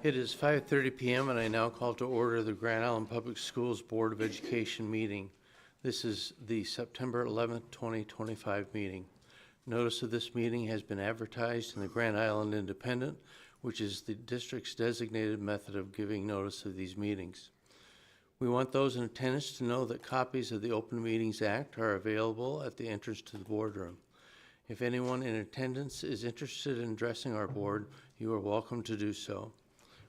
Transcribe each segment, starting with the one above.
It is 5:30 p.m. and I now call to order the Grand Island Public Schools Board of Education meeting. This is the September 11th, 2025 meeting. Notice of this meeting has been advertised in the Grand Island Independent, which is the district's designated method of giving notice of these meetings. We want those in attendance to know that copies of the Open Meetings Act are available at the entrance to the boardroom. If anyone in attendance is interested in addressing our board, you are welcome to do so.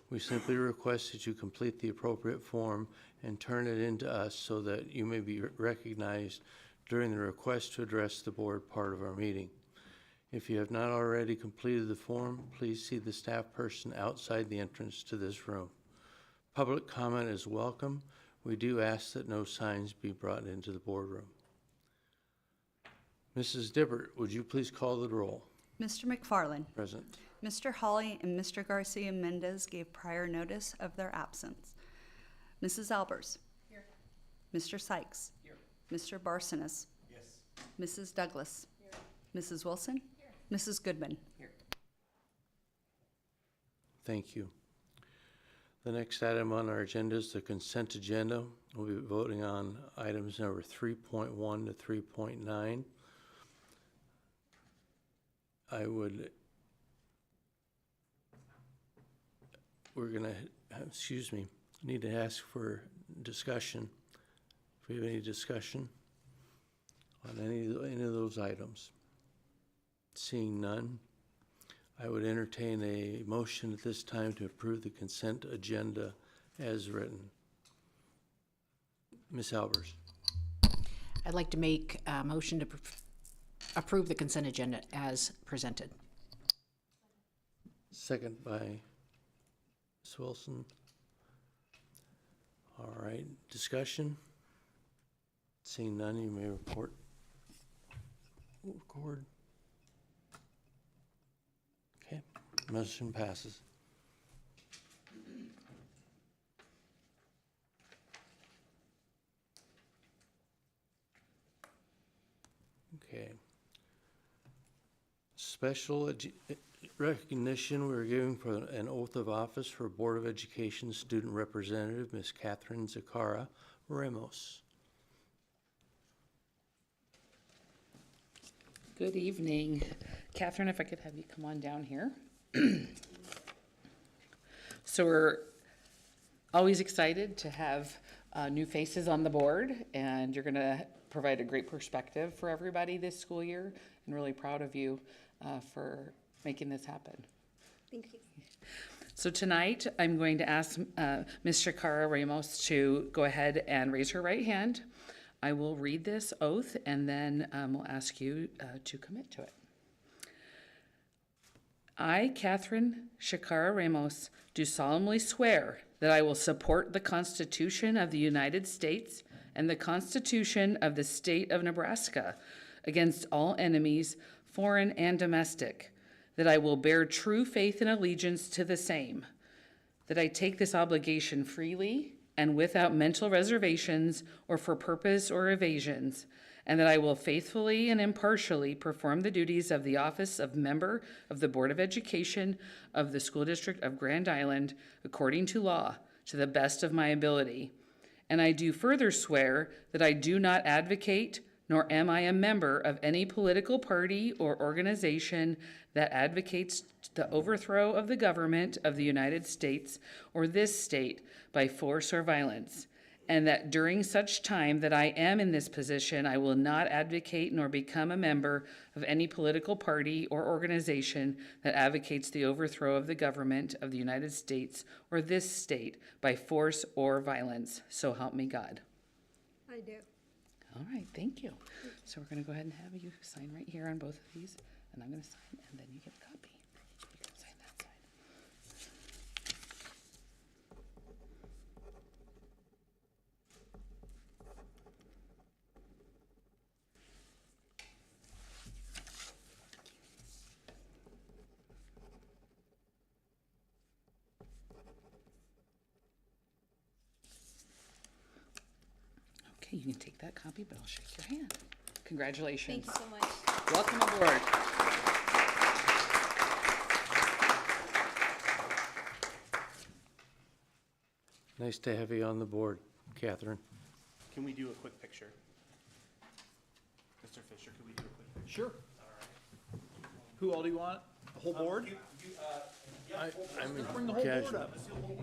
We simply request that you complete the appropriate form and turn it in to us so that you may be recognized during the request to address the board part of our meeting. If you have not already completed the form, please see the staff person outside the entrance to this room. Public comment is welcome. We do ask that no signs be brought into the boardroom. Mrs. Dibbert, would you please call the roll? Mr. McFarland. Present. Mr. Hawley and Mr. Garcia Mendez gave prior notice of their absence. Mrs. Albers. Here. Mr. Sykes. Here. Mr. Barsonis. Yes. Mrs. Douglas. Here. Mrs. Wilson. Here. Mrs. Goodman. Here. Thank you. The next item on our agenda is the consent agenda. We'll be voting on items number 3.1 to 3.9. We're going to, need to ask for discussion. If we have any discussion on any of those items. Seeing none, I would entertain a motion at this time to approve the consent agenda as written. Ms. Albers. I'd like to make a motion to approve the consent agenda as presented. Second by Ms. Wilson. All right, discussion? Seeing none, you may record. Okay, motion passes. Okay. Special recognition we're giving for an oath of office for Board of Education Student Representative, Ms. Catherine Zakara Ramos. Good evening. Catherine, if I could have you come on down here. So we're always excited to have new faces on the board, and you're going to provide a great perspective for everybody this school year, and really proud of you for making this happen. Thank you. So tonight, I'm going to ask Ms. Shakara Ramos to go ahead and raise her right hand. I will read this oath, and then we'll ask you to commit to it. I, Catherine Shakara Ramos, do solemnly swear that I will support the Constitution of the United States and the Constitution of the State of Nebraska against all enemies, foreign and domestic, that I will bear true faith and allegiance to the same, that I take this obligation freely and without mental reservations or for purpose or evasions, and that I will faithfully and impartially perform the duties of the office of member of the Board of Education of the School District of Grand Island according to law, to the best of my ability. And I do further swear that I do not advocate, nor am I a member of any political party or organization that advocates the overthrow of the government of the United States or this state by force or violence, and that during such time that I am in this position, I will not advocate nor become a member of any political party or organization that advocates the overthrow of the government of the United States or this state by force or violence. So help me God. I do. All right, thank you. So we're going to go ahead and have you sign right here on both of these, and I'm going to sign, and then you get a copy. You can sign that side. Okay, you can take that copy, but I'll shake your hand. Congratulations. Thank you so much. Welcome aboard. Nice to have you on the board, Catherine. Can we do a quick picture? Mr. Fisher, can we do a quick picture? Sure. Who all do you want? The whole board? I'm Bring the whole board casual. up. That's perfect.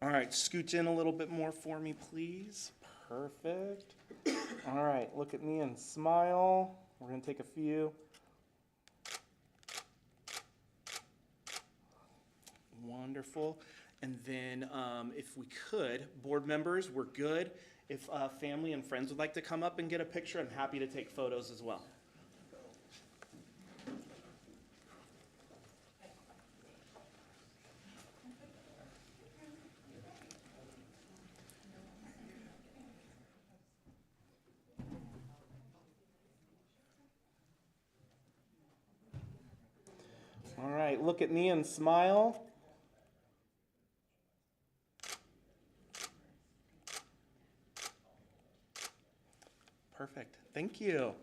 All right, scooch in a little bit more for me, please. Perfect. All right, look at me and smile. We're gonna take a few. Wonderful. And then if we could, board members, we're good. If family and friends would like to come up and get a picture, I'm happy to take photos as well. All right, look at me and smile. Perfect. Thank you.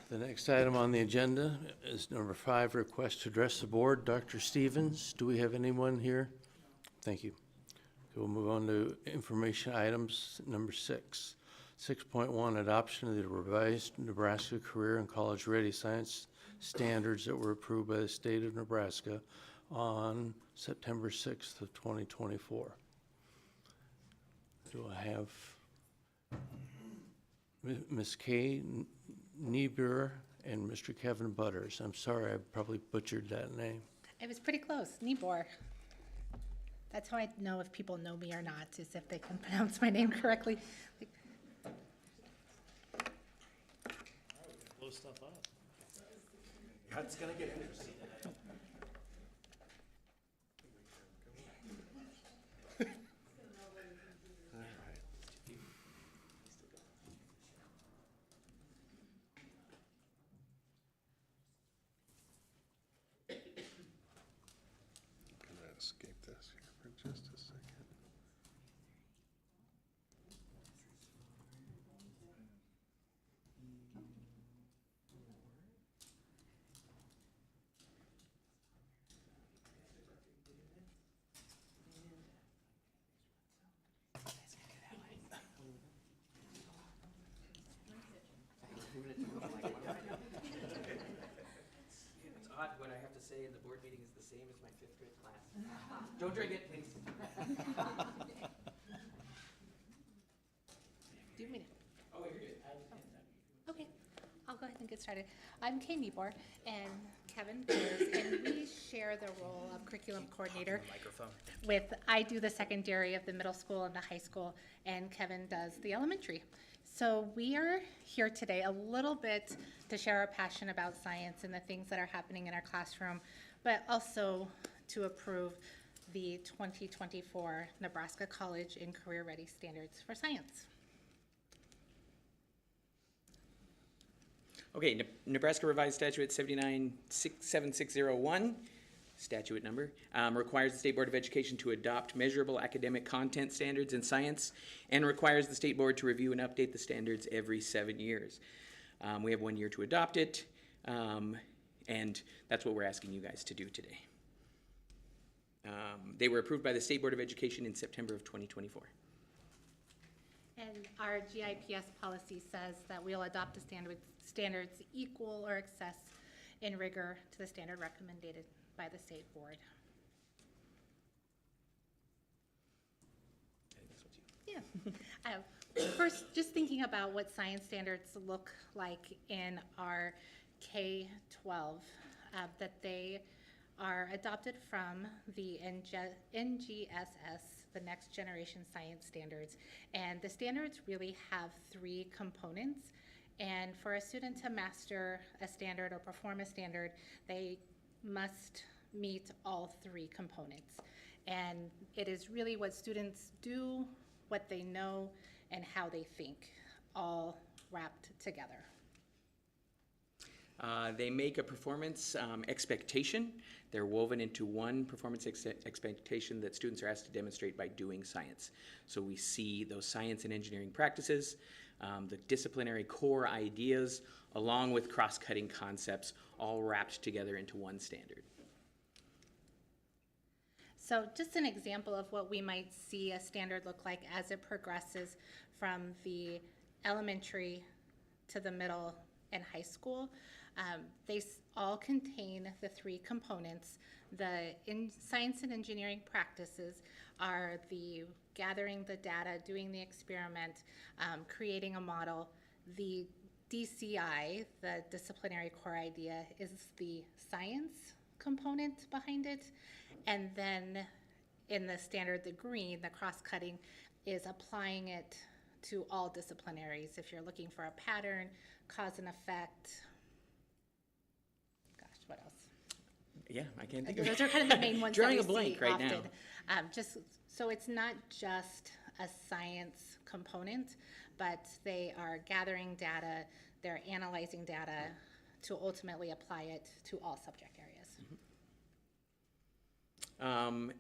The next item on the agenda is number 5, request to address the board. Dr. Stevens, do we have anyone here? Thank you. Okay, we'll move on to information items. Number 6. 6.1, adoption of the revised Nebraska Career and College Ready Science standards that were approved by the state of Nebraska on September 6th of 2024. Do I have Ms. Kay Niebuhr and Mr. Kevin Butters? I'm sorry, I probably butchered that name. It was pretty close, Nibor. That's how I know if people know me or not, is if they can pronounce my name correctly. Blow stuff up. That's gonna get interesting. Gonna escape this here for just a second. It's odd when I have to say in the board meeting is the same as my 5th grade class. Don't drink it, please. Do you mean it? Oh, you're good. Okay, I'll go ahead and get started. I'm Kay Nibor and Kevin Butters, and we share the role of curriculum coordinator. With, I do the secondary of the middle school and the high school, and Kevin does the elementary. So we are here today a little bit to share our passion about science and the things that are happening in our classroom, but also to approve the 2024 Nebraska College and Career Ready Standards for Science. Okay, Nebraska Revised Statute 797601, statute number, requires the State Board of Education to adopt measurable academic content standards in science and requires the State Board to review and update the standards every 7 years. We have 1 year to adopt it, and that's what we're asking you guys to do today. They were approved by the State Board of Education in September of 2024. And our GIPS policy says that we'll adopt the standards equal or excess in rigor to the standard recommended by the state board. I think that's what you. Yeah. First, just thinking about what science standards look like in our K-12, that they are adopted from the NGSS the Next Generation Science Standards. And the standards really have 3 components. And for a student to master a standard or perform a standard, they must meet all 3 components. And it is really what students do, what they know, and how they think, all wrapped together. They make a performance expectation. They're woven into one performance expectation that students are asked to demonstrate by doing science. So we see those science and engineering practices, the disciplinary core ideas, along with cross-cutting concepts, all wrapped together into one standard. So just an example of what we might see a standard look like as it progresses from the elementary to the middle and high school. They all contain the 3 components. The science and engineering practices are the gathering the data, doing the experiment, creating a model. The DCI, the disciplinary core idea, is the science component behind it. And then in the standard, the green, the cross-cutting, is applying it to all disciplinaries. If you're looking for a pattern, cause and effect. Gosh, what else? Yeah, I can't think of Those are kind of the main ones Drawing that we a blank see right often. now. Just so it's not just a science component, but they are gathering data, they're analyzing data to ultimately apply it to all subject areas.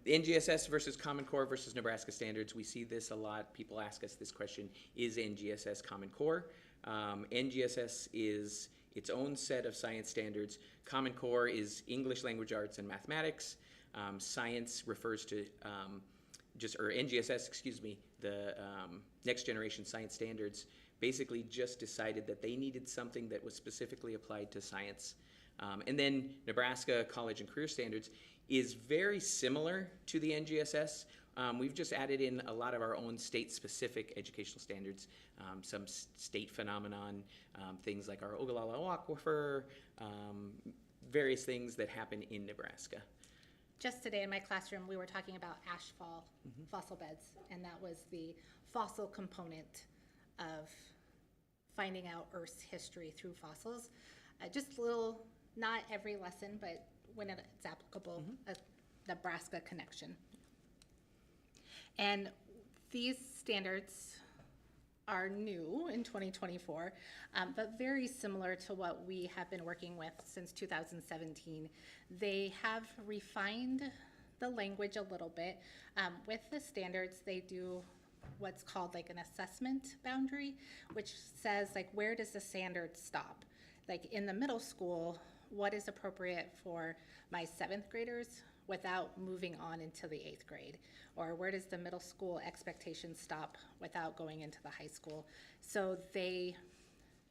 NGSS versus Common Core versus Nebraska standards. We see this a lot. People ask us this question, is NGSS Common Core? NGSS is its own set of science standards. Common Core is English, language arts, and mathematics. Science refers to NGSS, excuse me, the Next Generation Science Standards basically just decided that they needed something that was specifically applied to science. And then Nebraska College and Career Standards is very similar to the NGSS. We've just added in a lot of our own state-specific educational standards, some state phenomenon, things like our Ogallala Aquifer, various things that happen in Nebraska. Just today in my classroom, we were talking about ash fossil beds, and that was the fossil component of finding out Earth's history through fossils. Just little, not every lesson, but when it's applicable, a Nebraska connection. And these standards are new in 2024, but very similar to what we have been working with since 2017. They have refined the language a little bit. With the standards, they do what's called like an assessment boundary, which says like, where does the standard stop? Like in the middle school, what is appropriate for my 7th graders without moving on into the 8th grade? Or where does the middle school expectation stop without going into the high school? So they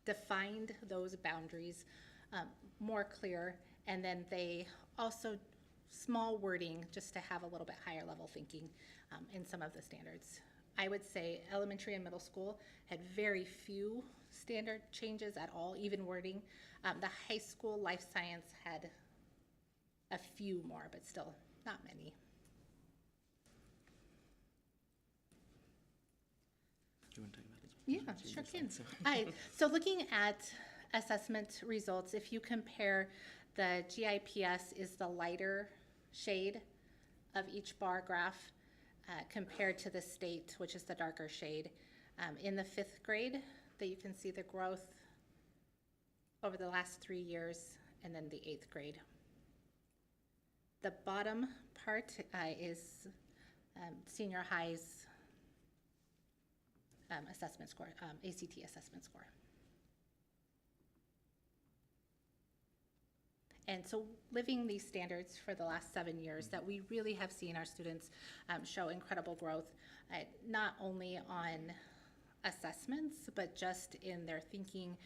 defined those boundaries more clear, and then they also small wording just to have a little bit higher level thinking in some of the standards. I would say elementary and middle school had very few standard changes at all, even wording. The high school life science had a few more, but still not many. Do you want to talk about this? Yeah, sure can. So looking at assessment results, if you compare the GIPS is the lighter shade of each bar graph compared to the state, which is the darker shade. In the 5th grade, that you can see the growth over the last 3 years, and then the 8th grade. The bottom part is senior high's assessment score, ACT assessment score. And so living these standards for the last 7 years, that we really have seen our students show incredible growth, not only on assessments, but just in their thinking,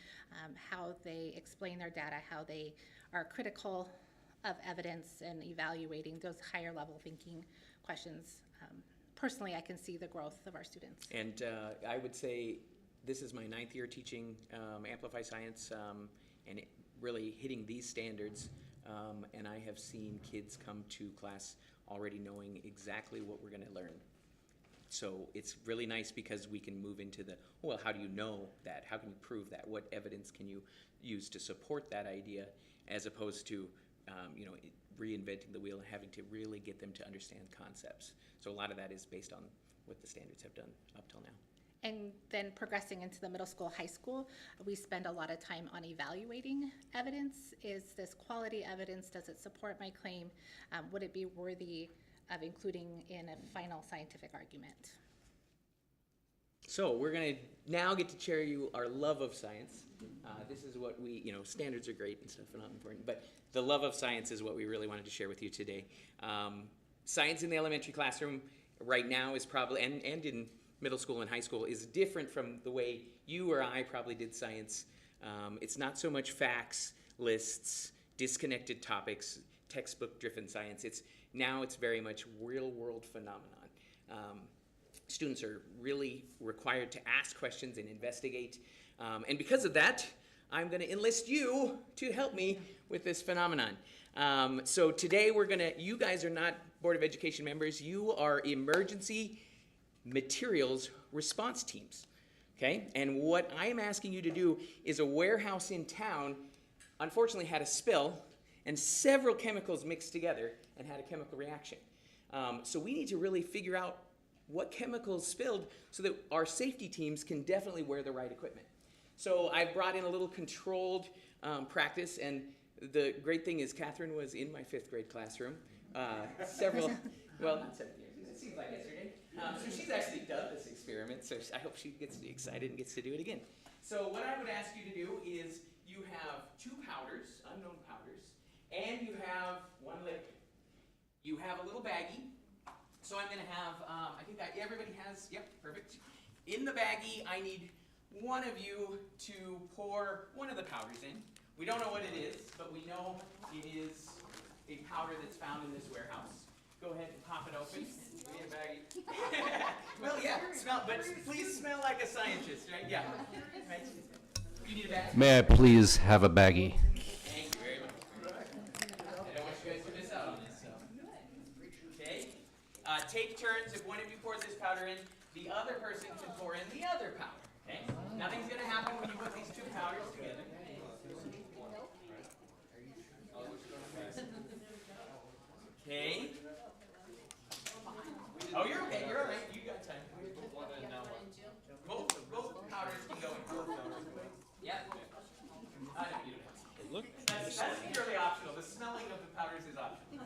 how they explain their data, how they are critical of evidence and evaluating those higher level thinking questions. Personally, I can see the growth of our students. And I would say this is my 9th year teaching Amplify Science and really hitting these standards. And I have seen kids come to class already knowing exactly what we're going to learn. So it's really nice because we can move into the, well, how do you know that? How can you prove that? What evidence can you use to support that idea, as opposed to, reinventing the wheel and having to really get them to understand concepts. So a lot of that is based on what the standards have done up till now. And then progressing into the middle school, high school, we spend a lot of time on evaluating evidence. Is this quality evidence? Does it support my claim? Would it be worthy of including in a final scientific argument? So we're going to now get to share you our love of science. This is what we, standards are great and stuff and not important, but the love of science is what we really wanted to share with you today. Science in the elementary classroom right now is probably, and in middle school and high school, is different from the way you or I probably did science. It's not so much facts, lists, disconnected topics, textbook-driven science. It's very much real-world phenomenon. Students are really required to ask questions and investigate. And because of that, I'm going to enlist you to help me with this phenomenon. So today you guys are not Board of Education members, you are emergency materials response teams, okay? And what I'm asking you to do is a warehouse in town unfortunately had a spill and several chemicals mixed together and had a chemical reaction. So we need to really figure out what chemicals spilled so that our safety teams can definitely wear the right equipment. So I brought in a little controlled practice, and the great thing is Catherine was in my 5th grade classroom not 7 years, it seems like yesterday. So she's actually done this experiment, so I hope she gets excited and gets to do it again. So what I would ask you to do is you have 2 powders, unknown powders, and you have 1 liquid. You have a little baggie. So I'm going to have, everybody has, yep, perfect. In the baggie, I need one of you to pour one of the powders in. We don't know what it is, but we know it is a powder that's found in this warehouse. Go ahead and pop it open. Give me a baggie. Well, yeah, but please smell like a scientist, right? Yeah. Right. You need a bag? May I please have a baggie? Thank you very much. I don't want you guys to miss out on this. So. Okay. Take turns. If one of you pours this powder in, the other person can pour in the other powder. Okay? Nothing's going to happen when you put these 2 powders together. Okay. Oh, you're okay. You're all right. You got time. Both powders can go in. Yeah. No, you don't have to. That's purely optional. The smelling of the powders is optional.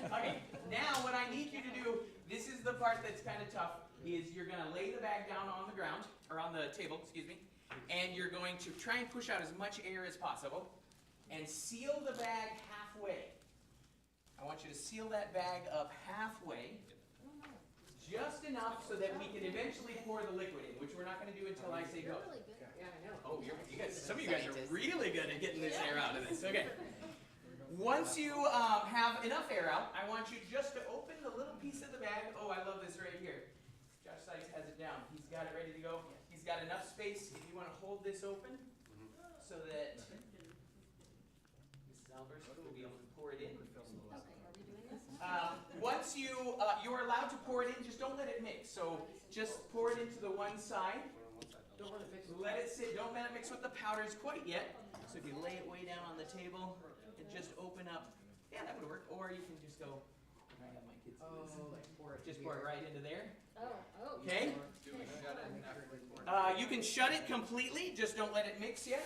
Okay. Now, what I need you to do, this is the part that's kind of tough, is you're going to lay the bag down on the ground, or on the table, excuse me, and you're going to try and push out as much air as possible, and seal the bag halfway. I want you to seal that bag up halfway, just enough so that we can eventually pour the liquid in, which we're not going to do until I say go. Yeah, I know. Oh, you guys, some of you guys are really good at getting this air out of this. Okay. Once you have enough air out, I want you just to open the little piece of the bag. Oh, I love this right here. Josh Sykes has it down. He's got it ready to go. He's got enough space if you want to hold this open so that Mrs. Albers will be able to pour it in. Once you're allowed to pour it in, just don't let it mix. So just pour it into the one side. Don't let it sit. Don't let it mix with the powders quite yet. So if you lay it way down on the table and just open up, yeah, that would work. Or you can just go. I have my kids do this. Just pour it right into there. Okay. You can shut it completely. Just don't let it mix yet.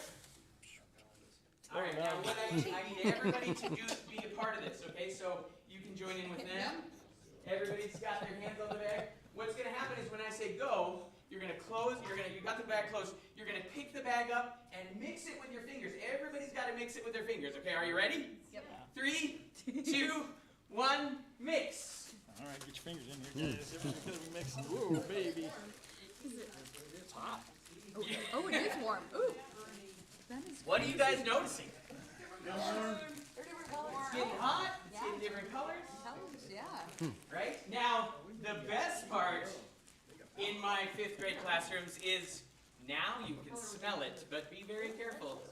All right. Now what I need everybody to be a part of this. Okay. So you can join in with them. Everybody's got their hands on the bag. What's going to happen is when I say go, you're going to close. You got the bag closed. You're going to pick the bag up and mix it with your fingers. Everybody's got to mix it with their fingers. Okay. Are you ready? Yep. 3, 2, 1, mix. All right, get your fingers in here, guys. Everything's gonna be mixing. Whoa, baby. It's hot. Oh, it is warm. Ooh. What are you guys noticing? It's getting hot. It's getting different colors. Yeah. Right? Now, the best part in my 5th grade classrooms is now you can smell it, but be very careful.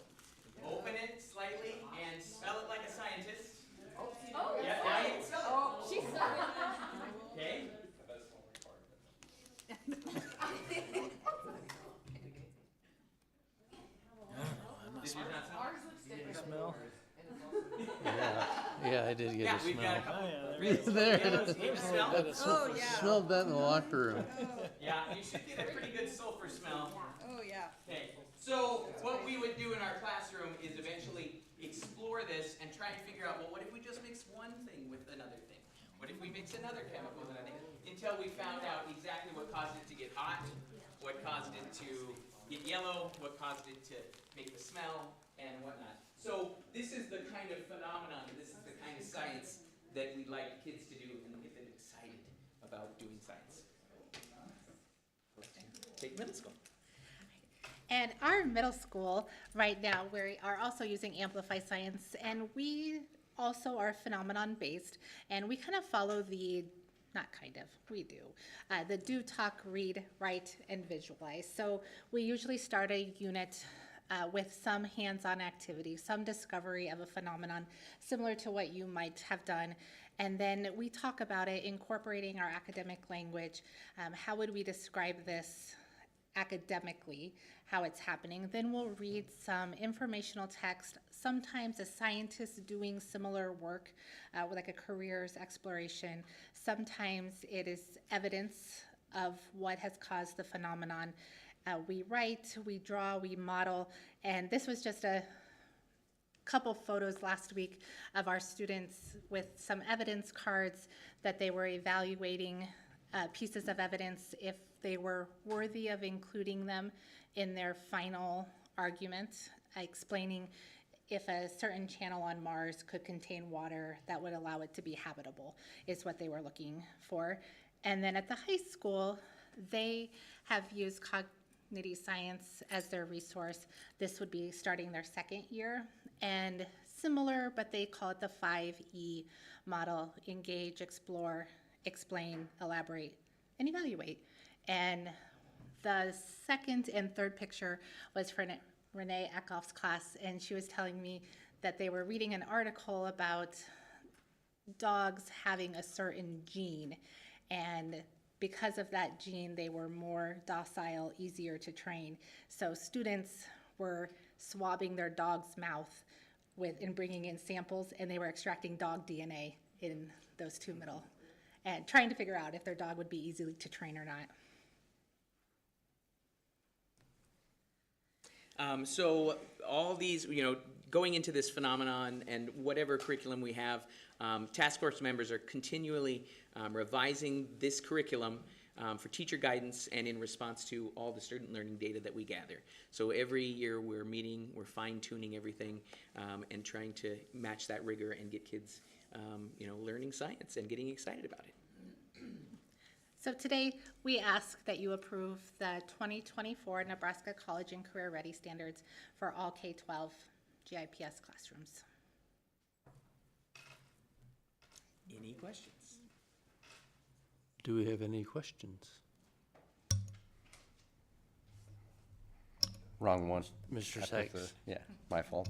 Open it slightly and smell it like a scientist. Yeah, now you can smell it. Okay. Yeah, I did get a We've got a smell. couple. There. Yellows, you smell? Oh, yeah. Smelled that in the locker room. Yeah, you should get a pretty good sulfur smell. Oh, yeah. Okay, so what we would do in our classroom is eventually explore this and try and figure out, well, what if we just mix one thing with another thing? What if we mix another chemical with another thing? Until we found out exactly what caused it to get hot, what caused it to get yellow, what caused it to make the smell, and whatnot. So this is the kind of phenomenon, this is the kind of science that we'd like kids to do and get them excited about doing science. Take middle school. And our middle school, right now, we are also using Amplify Science, and we also are phenomenon-based, and we kind of follow not kind of, we do, the do, talk, read, write, and visualize. So we usually start a unit with some hands-on activity, some discovery of a phenomenon, similar to what you might have done. And then we talk about it, incorporating our academic language. How would we describe this academically, how it's happening? Then we'll read some informational text, sometimes a scientist doing similar work, like a careers exploration. Sometimes it is evidence of what has caused the phenomenon. We write, we draw, we model, and this was just a couple photos last week of our students with some evidence cards that they were evaluating pieces of evidence if they were worthy of including them in their final argument, explaining if a certain channel on Mars could contain water that would allow it to be habitable, is what they were looking for. And then at the high school, they have used cognitive science as their resource. This would be starting their second year, and similar, but they call it the 5E model: engage, explore, explain, elaborate, and evaluate. And the second and third picture was for Renee Eckhoff's class, and she was telling me that they were reading an article about dogs having a certain gene, and because of that gene, they were more docile, easier to train. So students were swabbing their dog's mouth and bringing in samples, and they were extracting dog DNA in those two middle, and trying to figure out if their dog would be easy to train or not. So all these, going into this phenomenon and whatever curriculum we have, task force members are continually revising this curriculum for teacher guidance and in response to all the student learning data that we gather. So every year we're meeting, we're fine-tuning everything, and trying to match that rigor and get kids, learning science and getting excited about it. So today, we ask that you approve the 2024 Nebraska College and Career Ready Standards for all K-12 GIPS classrooms. Any questions? Do we have any questions? Wrong one. Mr. I put Sykes. Yeah, my fault.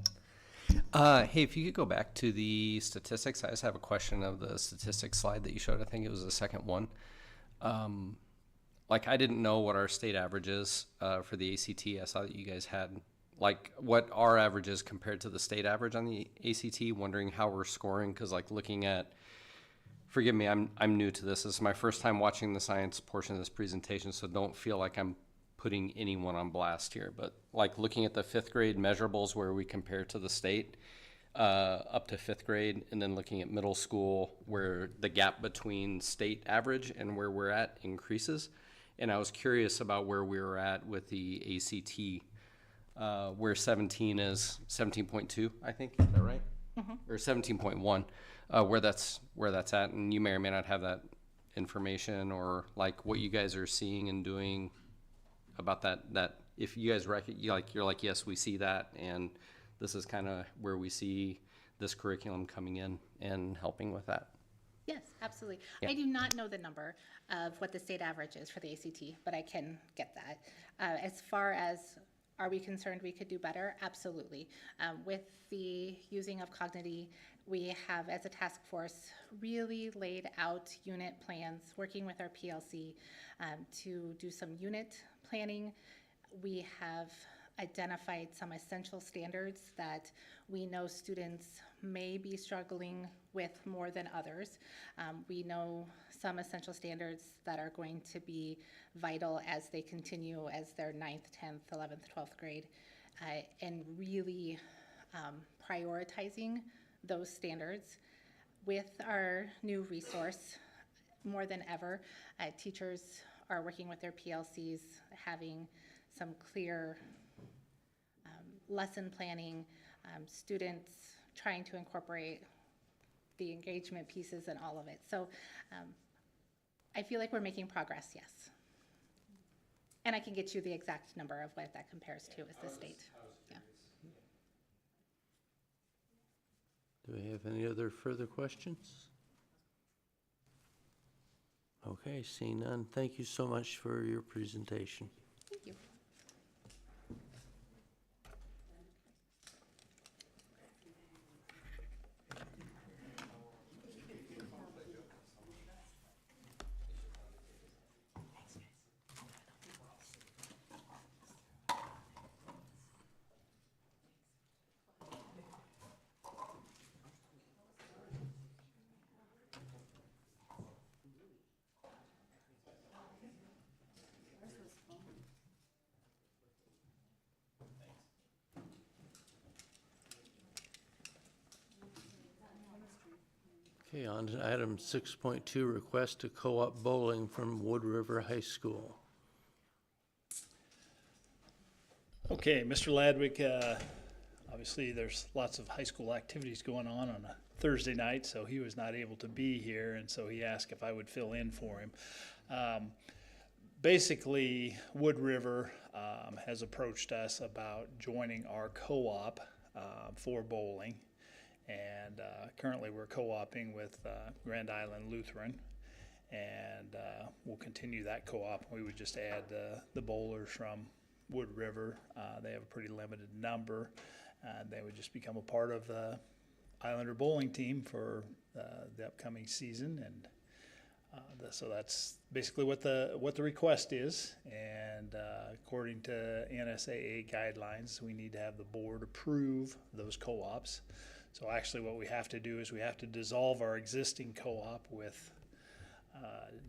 Hey, if you could go back to the statistics, I just have a question of the statistics slide that you showed. I think it was the second one. I didn't know what our state average is for the ACT. I saw that you guys had what our average is compared to the state average on the ACT. Wondering how we're scoring, because looking at, forgive me, I'm new to this. This is my first time watching the science portion of this presentation, so don't feel like I'm putting anyone on blast here. But looking at the 5th grade measurables where we compare to the state up to 5th grade, and then looking at middle school where the gap between state average and where we're at increases. And I was curious about where we were at with the ACT, where 17 is 17.2, I think, is that right? Mm-hmm. Or 17.1, where that's at. And you may or may not have that information, or what you guys are seeing and doing about that if you guys you're like, yes, we see that, and this is kind of where we see this curriculum coming in and helping with that. Yes, absolutely. Yeah. I do not know the number of what the state average is for the ACT, but I can get that. As far as, are we concerned we could do better? Absolutely. With the using of Cognity, we have, as a task force, really laid out unit plans, working with our PLC to do some unit planning. We have identified some essential standards that we know students may be struggling with more than others. We know some essential standards that are going to be vital as they continue as their 9th, 10th, 11th, 12th grade, and really prioritizing those standards. With our new resource, more than ever, teachers are working with their PLCs, having some clear lesson planning, students trying to incorporate the engagement pieces and all of it. So I feel like we're making progress, yes. And I can get you the exact number of what that compares to as the state. Yeah. Do we have any other further questions? Okay, seeing none, thank you so much for your presentation. Thank you. Okay, on to item 6.2, request to co-op bowling from Wood River High School. Okay, Mr. Ladwick, obviously there's lots of high school activities going on a Thursday night, so he was not able to be here, and so he asked if I would fill in for him. Basically, Wood River has approached us about joining our co-op for bowling. And currently we're co-oping with Grand Island Lutheran, and we'll continue that co-op. We would just add the bowlers from Wood River. They have a pretty limited number. They would just become a part of the Islander bowling team for the upcoming season, and so that's basically what the request is. And according to NSAA guidelines, we need to have the board approve those co-ops. So actually what we have to do is we have to dissolve our existing co-op with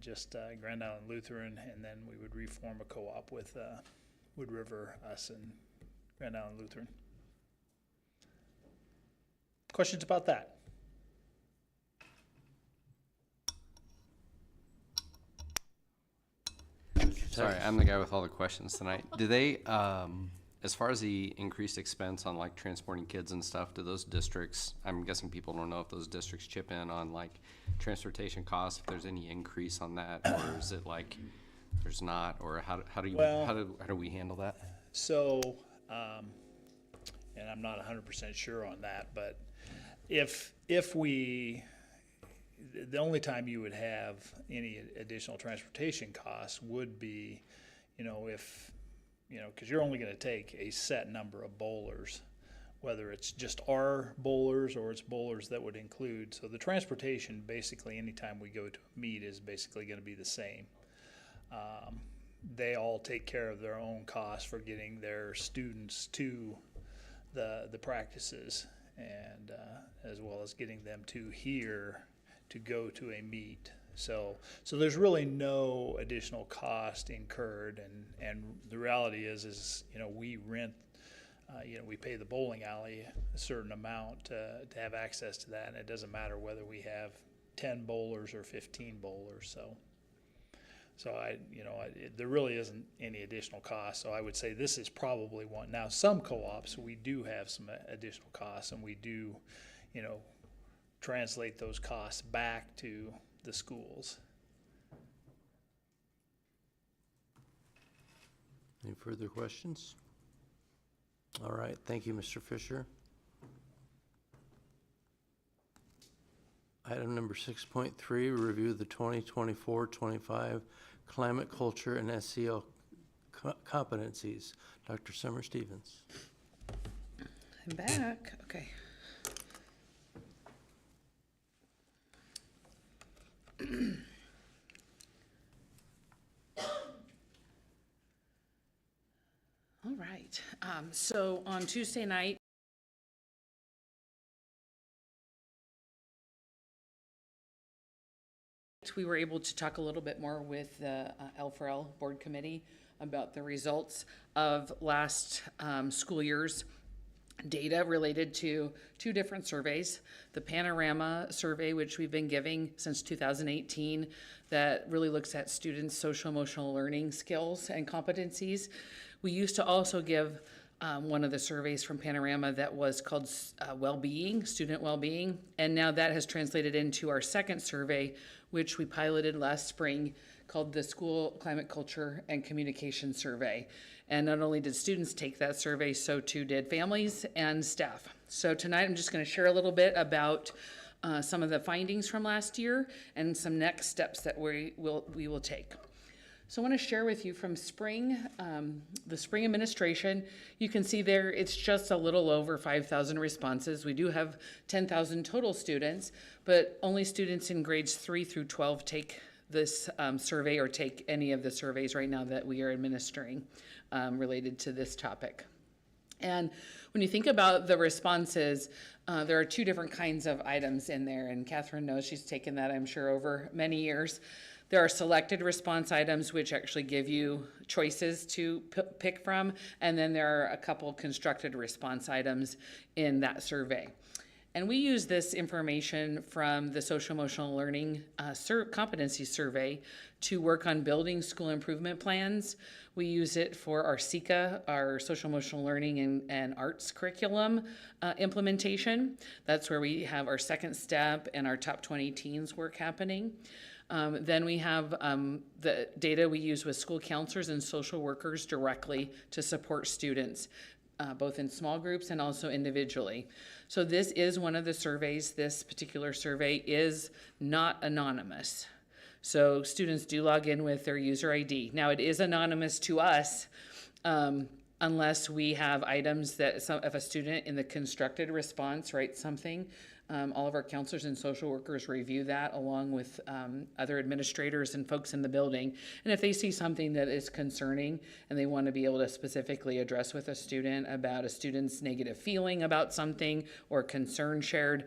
just Grand Island Lutheran, and then we would reform a co-op with Wood River, us, and Grand Island Lutheran. Questions about that? Sorry, I'm the guy with all the questions tonight. Do they, as far as the increased expense on like transporting kids and stuff, do those districts, I'm guessing people don't know if those districts chip in on like transportation costs, if there's any increase on that, or is it like there's not, or how do we handle that? So, and I'm not 100% sure on that, but if we, the only time you would have any additional transportation costs would be, if, because you're only going to take a set number of bowlers, whether it's just our bowlers or it's bowlers that would include. So the transportation, basically, anytime we go to a meet, is basically going to be the same. They all take care of their own costs for getting their students to the practices, and as well as getting them to here to go to a meet. So there's really no additional cost incurred, and the reality is we rent, we pay the bowling alley a certain amount to have access to that, and it doesn't matter whether we have 10 bowlers or 15 bowlers. So there really isn't any additional cost. So I would say this is probably one. Now, some co-ops, we do have some additional costs, and we do, translate those costs back to the schools. Any further questions? All right, thank you, Mr. Fisher. Item number 6.3, review the 2024-25 climate, culture, and SEL competencies. Dr. Summer Stevens. I'm back. Okay. All right. So on Tuesday night, we were able to talk a little bit more with the L4L Board Committee about the results of last school year's data related to two different surveys. The Panorama survey, which we've been giving since 2018, that really looks at students' social emotional learning skills and competencies. We used to also give one of the surveys from Panorama that was called well-being, student well-being, and now that has translated into our second survey, which we piloted last spring, called the School Climate Culture and Communication Survey. And not only did students take that survey, so too did families and staff. So tonight I'm just going to share a little bit about some of the findings from last year and some next steps that we will take. So I want to share with you from spring, the spring administration. You can see there it's just a little over 5,000 responses. We do have 10,000 total students, but only students in grades 3 through 12 take this survey or take any of the surveys right now that we are administering related to this topic. And when you think about the responses, there are two different kinds of items in there, and Catherine knows, she's taken that, I'm sure, over many years. There are selected response items which actually give you choices to pick from, and then there are a couple constructed response items in that survey. And we use this information from the social emotional learning competency survey to work on building school improvement plans. We use it for our SECA, our social emotional learning and arts curriculum implementation. That's where we have our second step and our top 20 teens work happening. Then we have the data we use with school counselors and social workers directly to support students, both in small groups and also individually. So this is one of the surveys. This particular survey is not anonymous. So students do log in with their user ID. Now it is anonymous to us unless we have items that if a student in the constructed response writes something, all of our counselors and social workers review that along with other administrators and folks in the building. And if they see something that is concerning and they want to be able to specifically address with a student about a student's negative feeling about something or concern shared,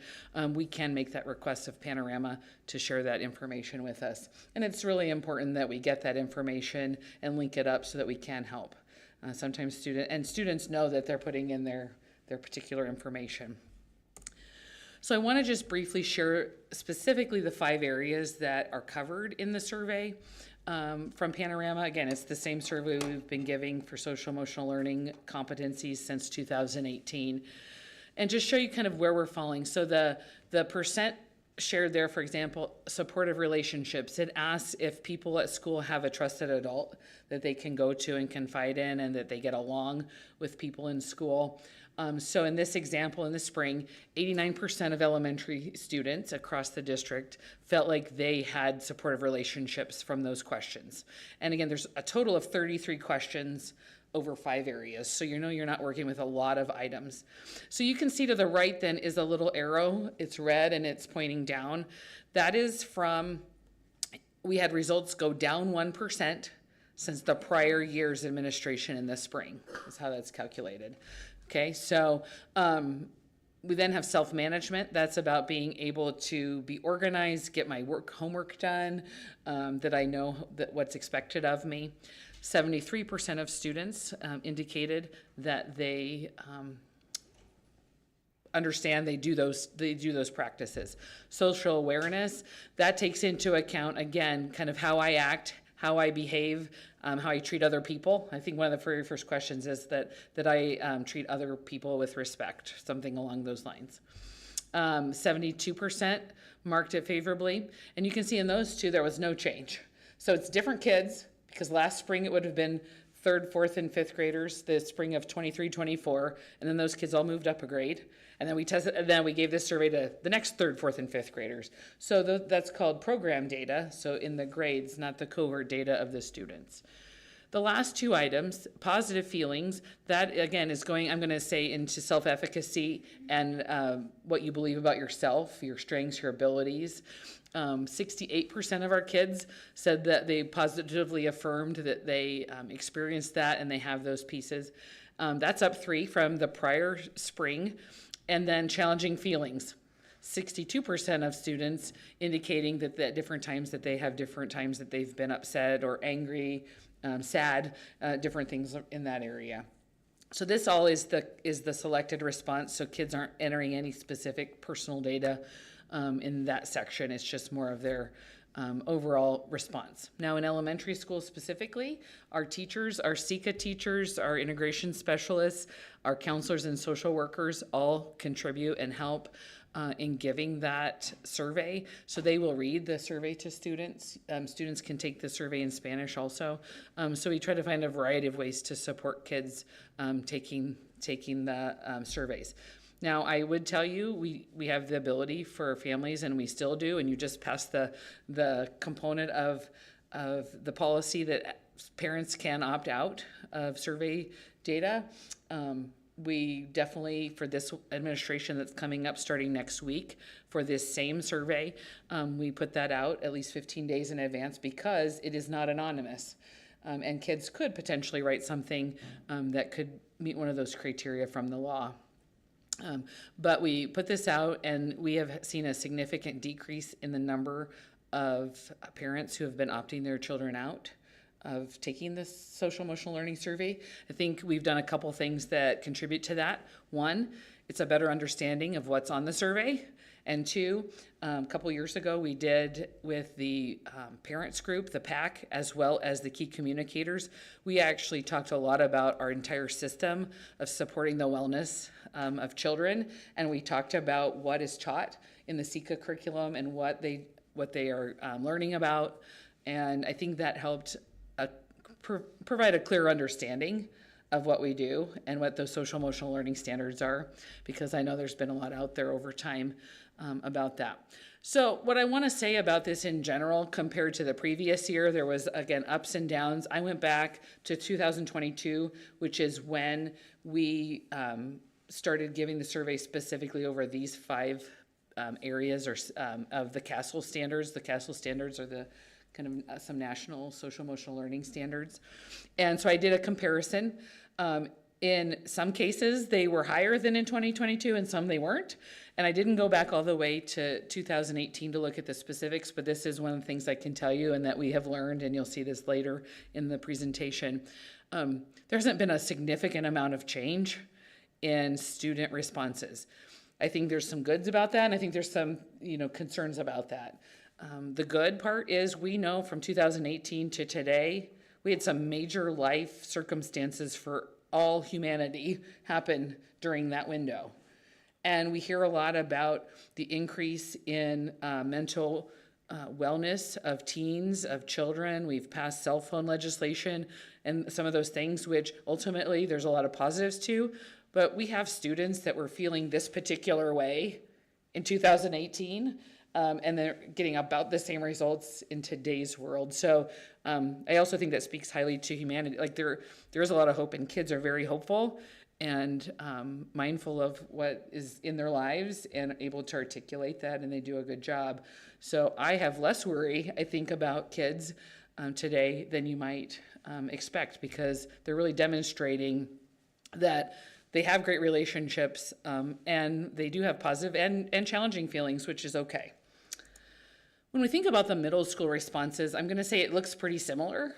we can make that request of Panorama to share that information with us. And it's really important that we get that information and link it up so that we can help. Sometimes students know that they're putting in their particular information. So I want to just briefly share specifically the 5 areas that are covered in the survey from Panorama. Again, it's the same survey we've been giving for social emotional learning competencies since 2018. And just show you kind of where we're falling. So the percent shared there, for example, supportive relationships. It asks if people at school have a trusted adult that they can go to and confide in and that they get along with people in school. So in this example, in the spring, 89% of elementary students across the district felt like they had supportive relationships from those questions. And again, there's a total of 33 questions over 5 areas. So you know you're not working with a lot of items. So you can see to the right then is a little arrow. It's red and it's pointing down. That is from, we had results go down 1% since the prior year's administration in the spring. That's how that's calculated. Okay, so we then have self-management. That's about being able to be organized, get my homework done, that I know that what's expected of me. 73% of students indicated that they understand they do those practices. Social awareness, that takes into account, again, kind of how I act, how I behave, how I treat other people. I think one of the very first questions is that I treat other people with respect, something along those lines. 72% marked it favorably. And you can see in those two, there was no change. So it's different kids, because last spring it would have been 3rd, 4th, and 5th graders, the spring of 23, 24, and then those kids all moved up a grade. And then we tested, and then we gave this survey to the next 3rd, 4th, and 5th graders. So that's called program data, so in the grades, not the cohort data of the students. The last 2 items, positive feelings, that again is going, I'm going to say, into self-efficacy and what you believe about yourself, your strengths, your abilities. 68% of our kids said that they positively affirmed that they experienced that and they have those pieces. That's up 3 from the prior spring. And then challenging feelings. 62% of students indicating that at different times that they have different times that they've been upset or angry, sad, different things in that area. So this all is the selected response, so kids aren't entering any specific personal data in that section. It's just more of their overall response. Now in elementary school specifically, our teachers, our SECA teachers, our integration specialists, our counselors and social workers all contribute and help in giving that survey. So they will read the survey to students. Students can take the survey in Spanish also. So we try to find a variety of ways to support kids taking the surveys. Now, I would tell you, we have the ability for families, and we still do, and you just passed the component of the policy that parents can opt out of survey data. We definitely, for this administration that's coming up starting next week, for this same survey, we put that out at least 15 days in advance because it is not anonymous. And kids could potentially write something that could meet one of those criteria from the law. But we put this out, and we have seen a significant decrease in the number of parents who have been opting their children out of taking this social emotional learning survey. I think we've done a couple things that contribute to that. One, it's a better understanding of what's on the survey. And two, a couple years ago, we did with the parents group, the PAC, as well as the key communicators, we actually talked a lot about our entire system of supporting the wellness of children. And we talked about what is taught in the SECA curriculum and what they are learning about. And I think that helped provide a clear understanding of what we do and what those social emotional learning standards are, because I know there's been a lot out there over time about that. So what I want to say about this in general, compared to the previous year, there was, again, ups and downs. I went back to 2022, which is when we started giving the survey specifically over these 5 areas of the CASEL standards. The CASEL standards are the kind of some national social emotional learning standards. And so I did a comparison. In some cases, they were higher than in 2022, and some they weren't. And I didn't go back all the way to 2018 to look at the specifics, but this is one of the things I can tell you and that we have learned, and you'll see this later in the presentation. There hasn't been a significant amount of change in student responses. I think there's some goods about that, and I think there's some, concerns about that. The good part is we know from 2018 to today, we had some major life circumstances for all humanity happen during that window. And we hear a lot about the increase in mental wellness of teens, of children. We've passed cell phone legislation and some of those things, which ultimately there's a lot of positives to. But we have students that were feeling this particular way in 2018. And they're getting about the same results in today's world. So I also think that speaks highly to humanity. Like there is a lot of hope, and kids are very hopeful and mindful of what is in their lives and able to articulate that, and they do a good job. So I have less worry, I think, about kids today than you might expect, because they're really demonstrating that they have great relationships, and they do have positive and challenging feelings, which is okay. When we think about the middle school responses, I'm going to say it looks pretty similar.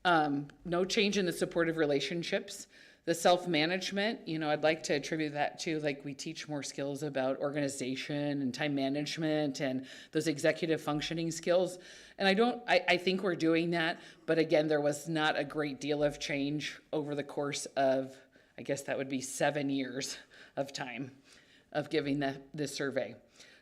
No change in the supportive relationships. The self-management, I'd like to attribute that to, like, we teach more skills about organization and time management and those executive functioning skills. And I think we're doing that, but again, there was not a great deal of change over the course of, I guess that would be 7 years of time of giving this survey.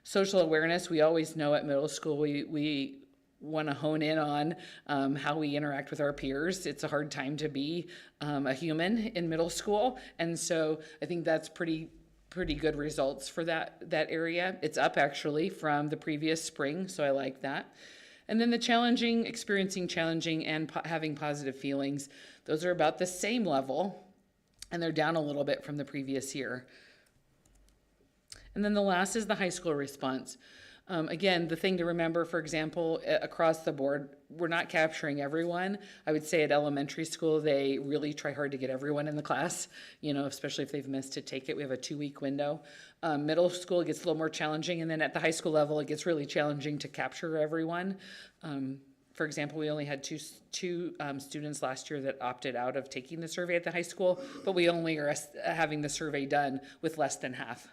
Social awareness, we always know at middle school, we want to hone in on how we interact with our peers. It's a hard time to be a human in middle school. And so I think that's pretty good results for that area. It's up actually from the previous spring, so I like that. And then the experiencing challenging and having positive feelings, those are about the same level, and they're down a little bit from the previous year. And then the last is the high school response. Again, the thing to remember, for example, across the board, we're not capturing everyone. I would say at elementary school, they really try hard to get everyone in the class, especially if they've missed to take it. We have a 2-week window. Middle school, it gets a little more challenging. And then at the high school level, it gets really challenging to capture everyone. For example, we only had two students last year that opted out of taking the survey at the high school, but we only are having the survey done with less than half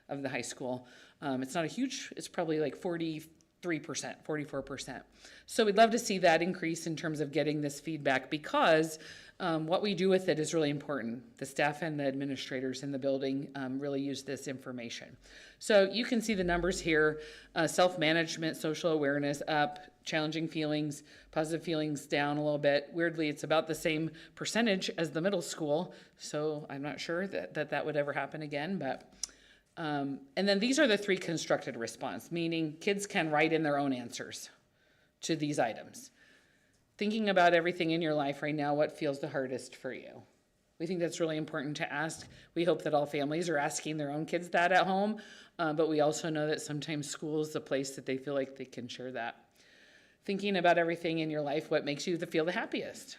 of the high school. It's not a huge, it's probably like 43%, 44%. So we'd love to see that increase in terms of getting this feedback, because what we do with it is really important. The staff and the administrators in the building really use this information. So you can see the numbers here. Self-management, social awareness up, challenging feelings, positive feelings down a little bit. Weirdly, it's about the same percentage as the middle school, so I'm not sure that would ever happen again. But and then these are the 3 constructed response, meaning kids can write in their own answers to these items. Thinking about everything in your life right now, what feels the hardest for you? We think that's really important to ask. We hope that all families are asking their own kids that at home, but we also know that sometimes school is the place that they feel like they can share that. Thinking about everything in your life, what makes you feel the happiest?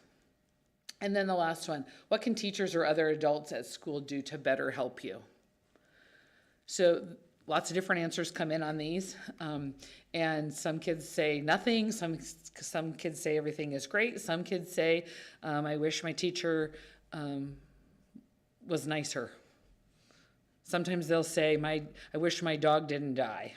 And then the last one, what can teachers or other adults at school do to better help you? So lots of different answers come in on these, and some kids say nothing, some kids say everything is great, some kids say, I wish my teacher was nicer. Sometimes they'll say, I wish my dog didn't die.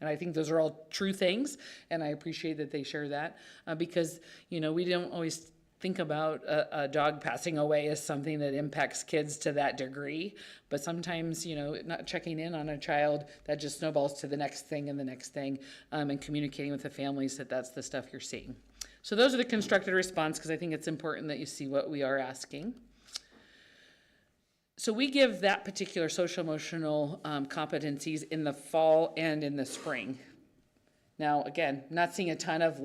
And I think those are all true things, and I appreciate that they share that, because, we don't always think about a dog passing away as something that impacts kids to that degree, but sometimes, not checking in on a child, that just snowballs to the next thing and the next thing, and communicating with the families that that's the stuff you're seeing. So those are the constructed response, because I think it's important that you see what we are asking. So we give that particular social emotional competencies in the fall and in the spring. Now, again, not seeing a ton of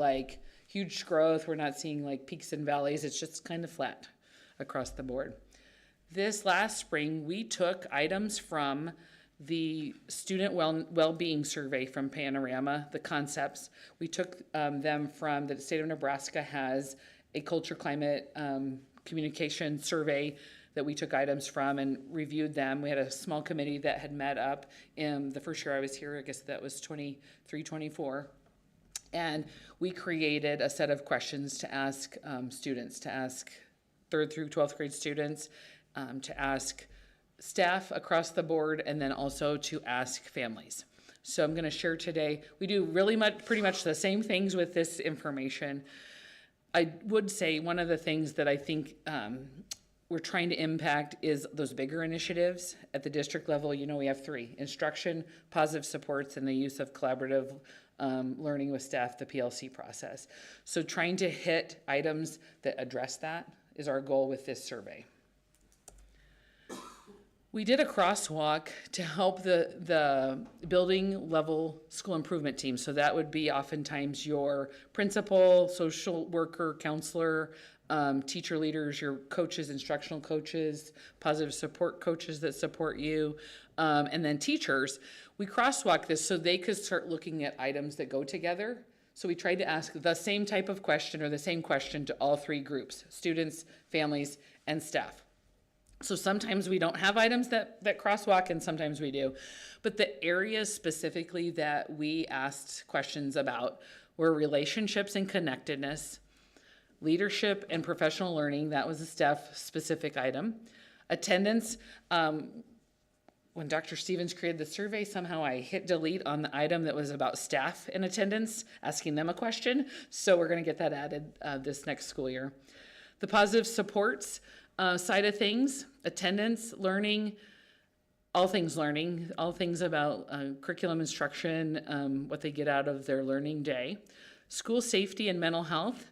huge growth. We're not seeing peaks and valleys. It's just kind of flat across the board. This last spring, we took items from the student well-being survey from Panorama, the concepts. We took them from the state of Nebraska has a culture climate communication survey that we took items from and reviewed them. We had a small committee that had met up in the first year I was here. I guess that was 23, 24. And we created a set of questions to ask students, to ask 3rd through 12th grade students, to ask staff across the board, and then also to ask families. So I'm gonna share today, we do pretty much the same things with this information. I would say one of the things that I think we're trying to impact is those bigger initiatives at the district level. We have 3: instruction, positive supports, and the use of collaborative learning with staff, the PLC process. So trying to hit items that address that is our goal with this survey. We did a crosswalk to help the building level school improvement team. So that would be oftentimes your principal, social worker, counselor, teacher leaders, your coaches, instructional coaches, positive support coaches that support you, and then teachers. We crosswalk this so they could start looking at items that go together. So we tried to ask the same type of question or the same question to all 3 groups: students, families, and staff. So sometimes we don't have items that crosswalk, and sometimes we do. But the areas specifically that we asked questions about were relationships and connectedness, leadership and professional learning, that was a staff-specific item. Attendance, when Dr. Stevens created the survey, somehow I hit delete on the item that was about staff in attendance, asking them a question. So we're gonna get that added this next school year. The positive supports side of things, attendance, learning, all things about curriculum instruction, what they get out of their learning day, school safety and mental health,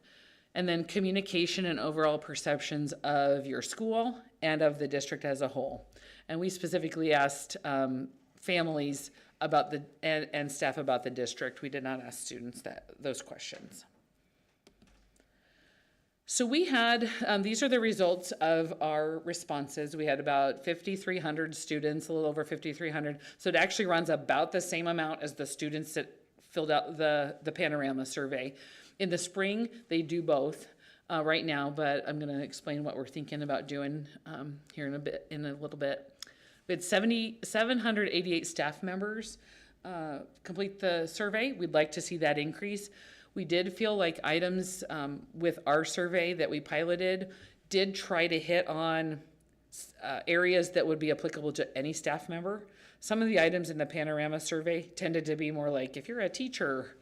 and then communication and overall perceptions of your school and of the district as a whole. And we specifically asked families about and staff about the district. We did not ask students those questions. So we had, these are the results of our responses. We had about 5,300 students, a little over 5,300. So it actually runs about the same amount as the students that filled out the panorama survey. In the spring, they do both right now, but I'm gonna explain what we're thinking about doing here in a little bit. We had 788 staff members complete the survey. We'd like to see that increase. We did feel like items with our survey that we piloted did try to hit on areas that would be applicable to any staff member. Some of the items in the panorama survey tended to be more like, if you're a teacher,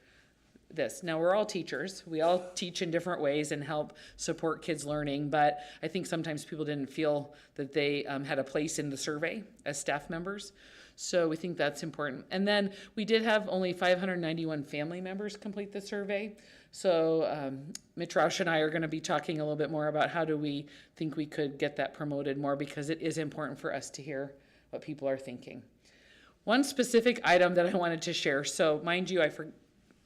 this. Now, we're all teachers. We all teach in different ways and help support kids' learning, but I think sometimes people didn't feel that they had a place in the survey as staff members. So we think that's important. And then we did have only 591 family members complete the survey. So Mitch Roush and I are going to be talking a little bit more about how do we think we could get that promoted more, because it is important for us to hear what people are thinking. One specific item that I wanted to share. So mind you,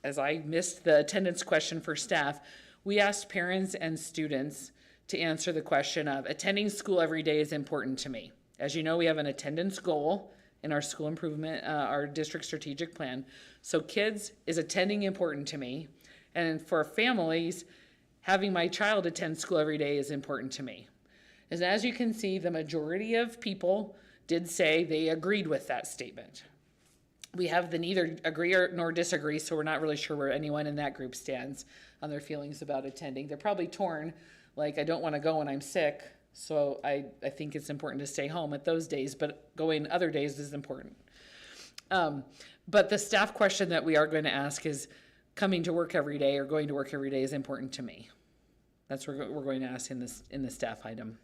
as I missed the attendance question for staff, we asked parents and students to answer the question of attending school every day is important to me. As you know, we have an attendance goal in our school improvement, our district strategic plan. So kids, is attending important to me? And for families, having my child attend school every day is important to me. And as you can see, the majority of people did say they agreed with that statement. We have the neither agree nor disagree, so we're not really sure where anyone in that group stands on their feelings about attending. They're probably torn, like, I don't want to go when I'm sick, so I think it's important to stay home at those days, but going other days is important. But the staff question that we are going to ask is, coming to work every day or going to work every day is important to me. That's what we're going to ask in the staff item.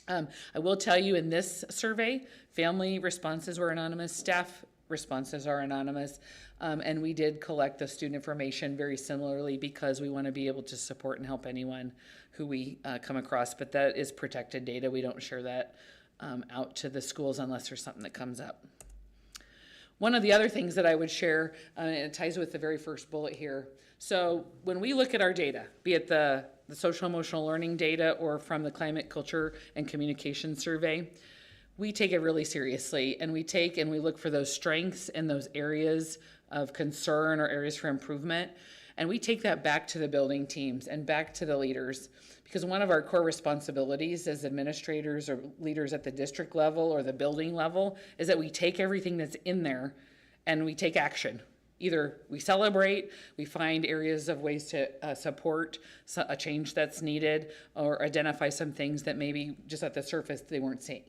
I will tell you, in this survey, family responses were anonymous, staff responses are anonymous, and we did collect the student information very similarly because we want to be able to support and help anyone who we come across, but that is protected data. We don't share that out to the schools unless there's something that comes up. One of the other things that I would share, and it ties with the very first bullet here. So when we look at our data, be it the social emotional learning data or from the climate, culture, and communication survey, we take it really seriously, and we look for those strengths and those areas of concern or areas for improvement. And we take that back to the building teams and back to the leaders, because one of our core responsibilities as administrators or leaders at the district level or the building level is that we take everything that's in there and we take action. Either we celebrate, we find areas of ways to support a change that's needed, or identify some things that maybe just at the surface they weren't seeing.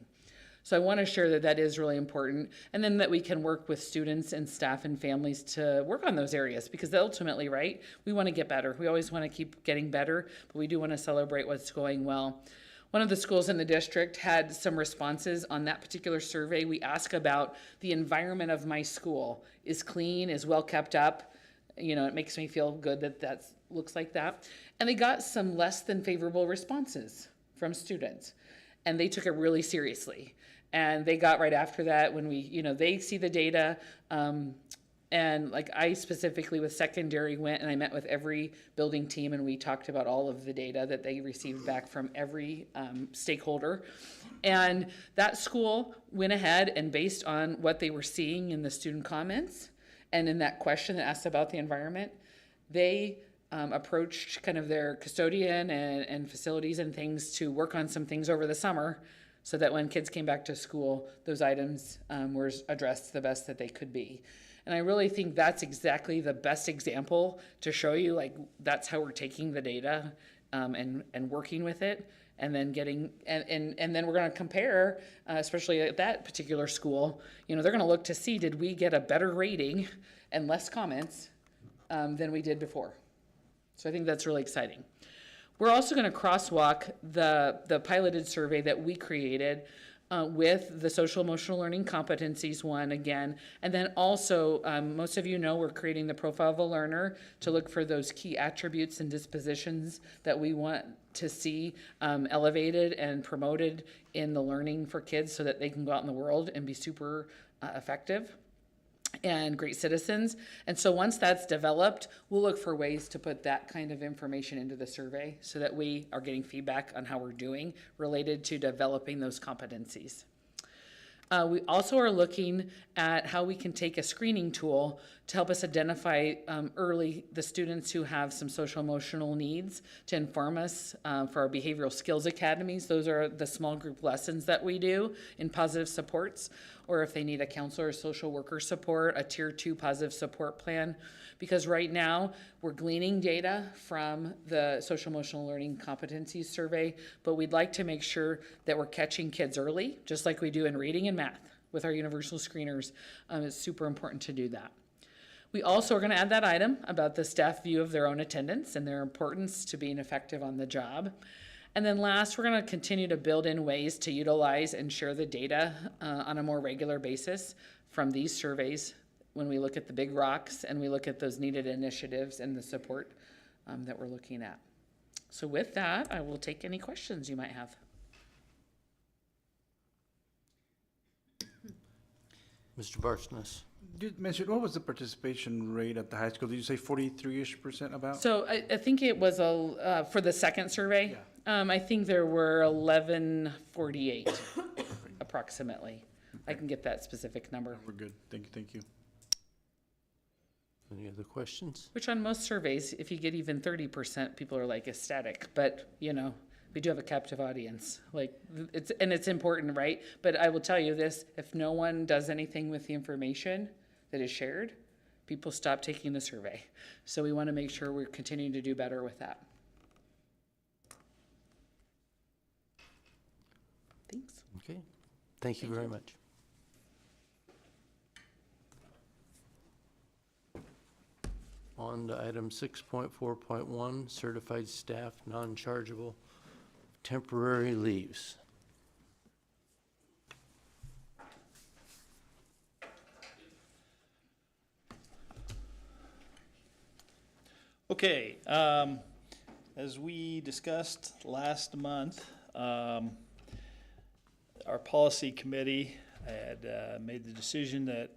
So I want to share that is really important, and then that we can work with students and staff and families to work on those areas, because ultimately, right, we want to get better. We always want to keep getting better, but we do want to celebrate what's going well. One of the schools in the district had some responses on that particular survey. We ask about the environment of my school. Is clean, is well kept up? You know, it makes me feel good that looks like that. And they got some less than favorable responses from students, and they took it really seriously. And they got right after that when they see the data. And like I specifically with secondary went and I met with every building team, and we talked about all of the data that they received back from every stakeholder. And that school went ahead and, based on what they were seeing in the student comments and in that question that asked about the environment, they approached kind of their custodian and facilities and things to work on some things over the summer, so that when kids came back to school, those items were addressed the best that they could be. And I really think that's exactly the best example to show you, like, that's how we're taking the data and working with it, and then and then we're going to compare, especially at that particular school, they're going to look to see, did we get a better rating and less comments than we did before? So I think that's really exciting. We're also going to crosswalk the piloted survey that we created with the social emotional learning competencies one again. And then also, most of you know, we're creating the profile of a learner to look for those key attributes and dispositions that we want to see elevated and promoted in the learning for kids, so that they can go out in the world and be super effective. and great citizens. And so once that's developed, we'll look for ways to put that kind of information into the survey so that we are getting feedback on how we're doing related to developing those competencies. We also are looking at how we can take a screening tool to help us identify early the students who have some social emotional needs to inform us for our behavioral skills academies. Those are the small group lessons that we do in positive supports, or if they need a counselor or social worker support, a tier 2 positive support plan. Because right now we're gleaning data from the social emotional learning competencies survey, but we'd like to make sure that we're catching kids early, just like we do in reading and math with our universal screeners. It's super important to do that. We also are going to add that item about the staff view of their own attendance and their importance to being effective on the job. And then last, we're going to continue to build in ways to utilize and share the data on a more regular basis from these surveys when we look at the big rocks and we look at those needed initiatives and the support that we're looking at. So with that, I will take any questions you might have. Mr. Barsness. You mentioned, what was the participation rate at the high school? Did you say 43-ish% about? So I think it was for the second survey. I think there were 1148 approximately. I can get that specific number. We're good. Thank you. Any other questions? Which on most surveys, if you get even 30%, people are like ecstatic. But, you know, we do have a captive audience. Like, it's important, right? But I will tell you this, if no one does anything with the information that is shared, people stop taking the survey. So we want to make sure we're continuing to do better with that. Thanks. Okay. Thank you very much. On to item 6.4.1, certified staff non-chargeable temporary leaves. Okay, as we discussed last month, our policy committee had made the decision that,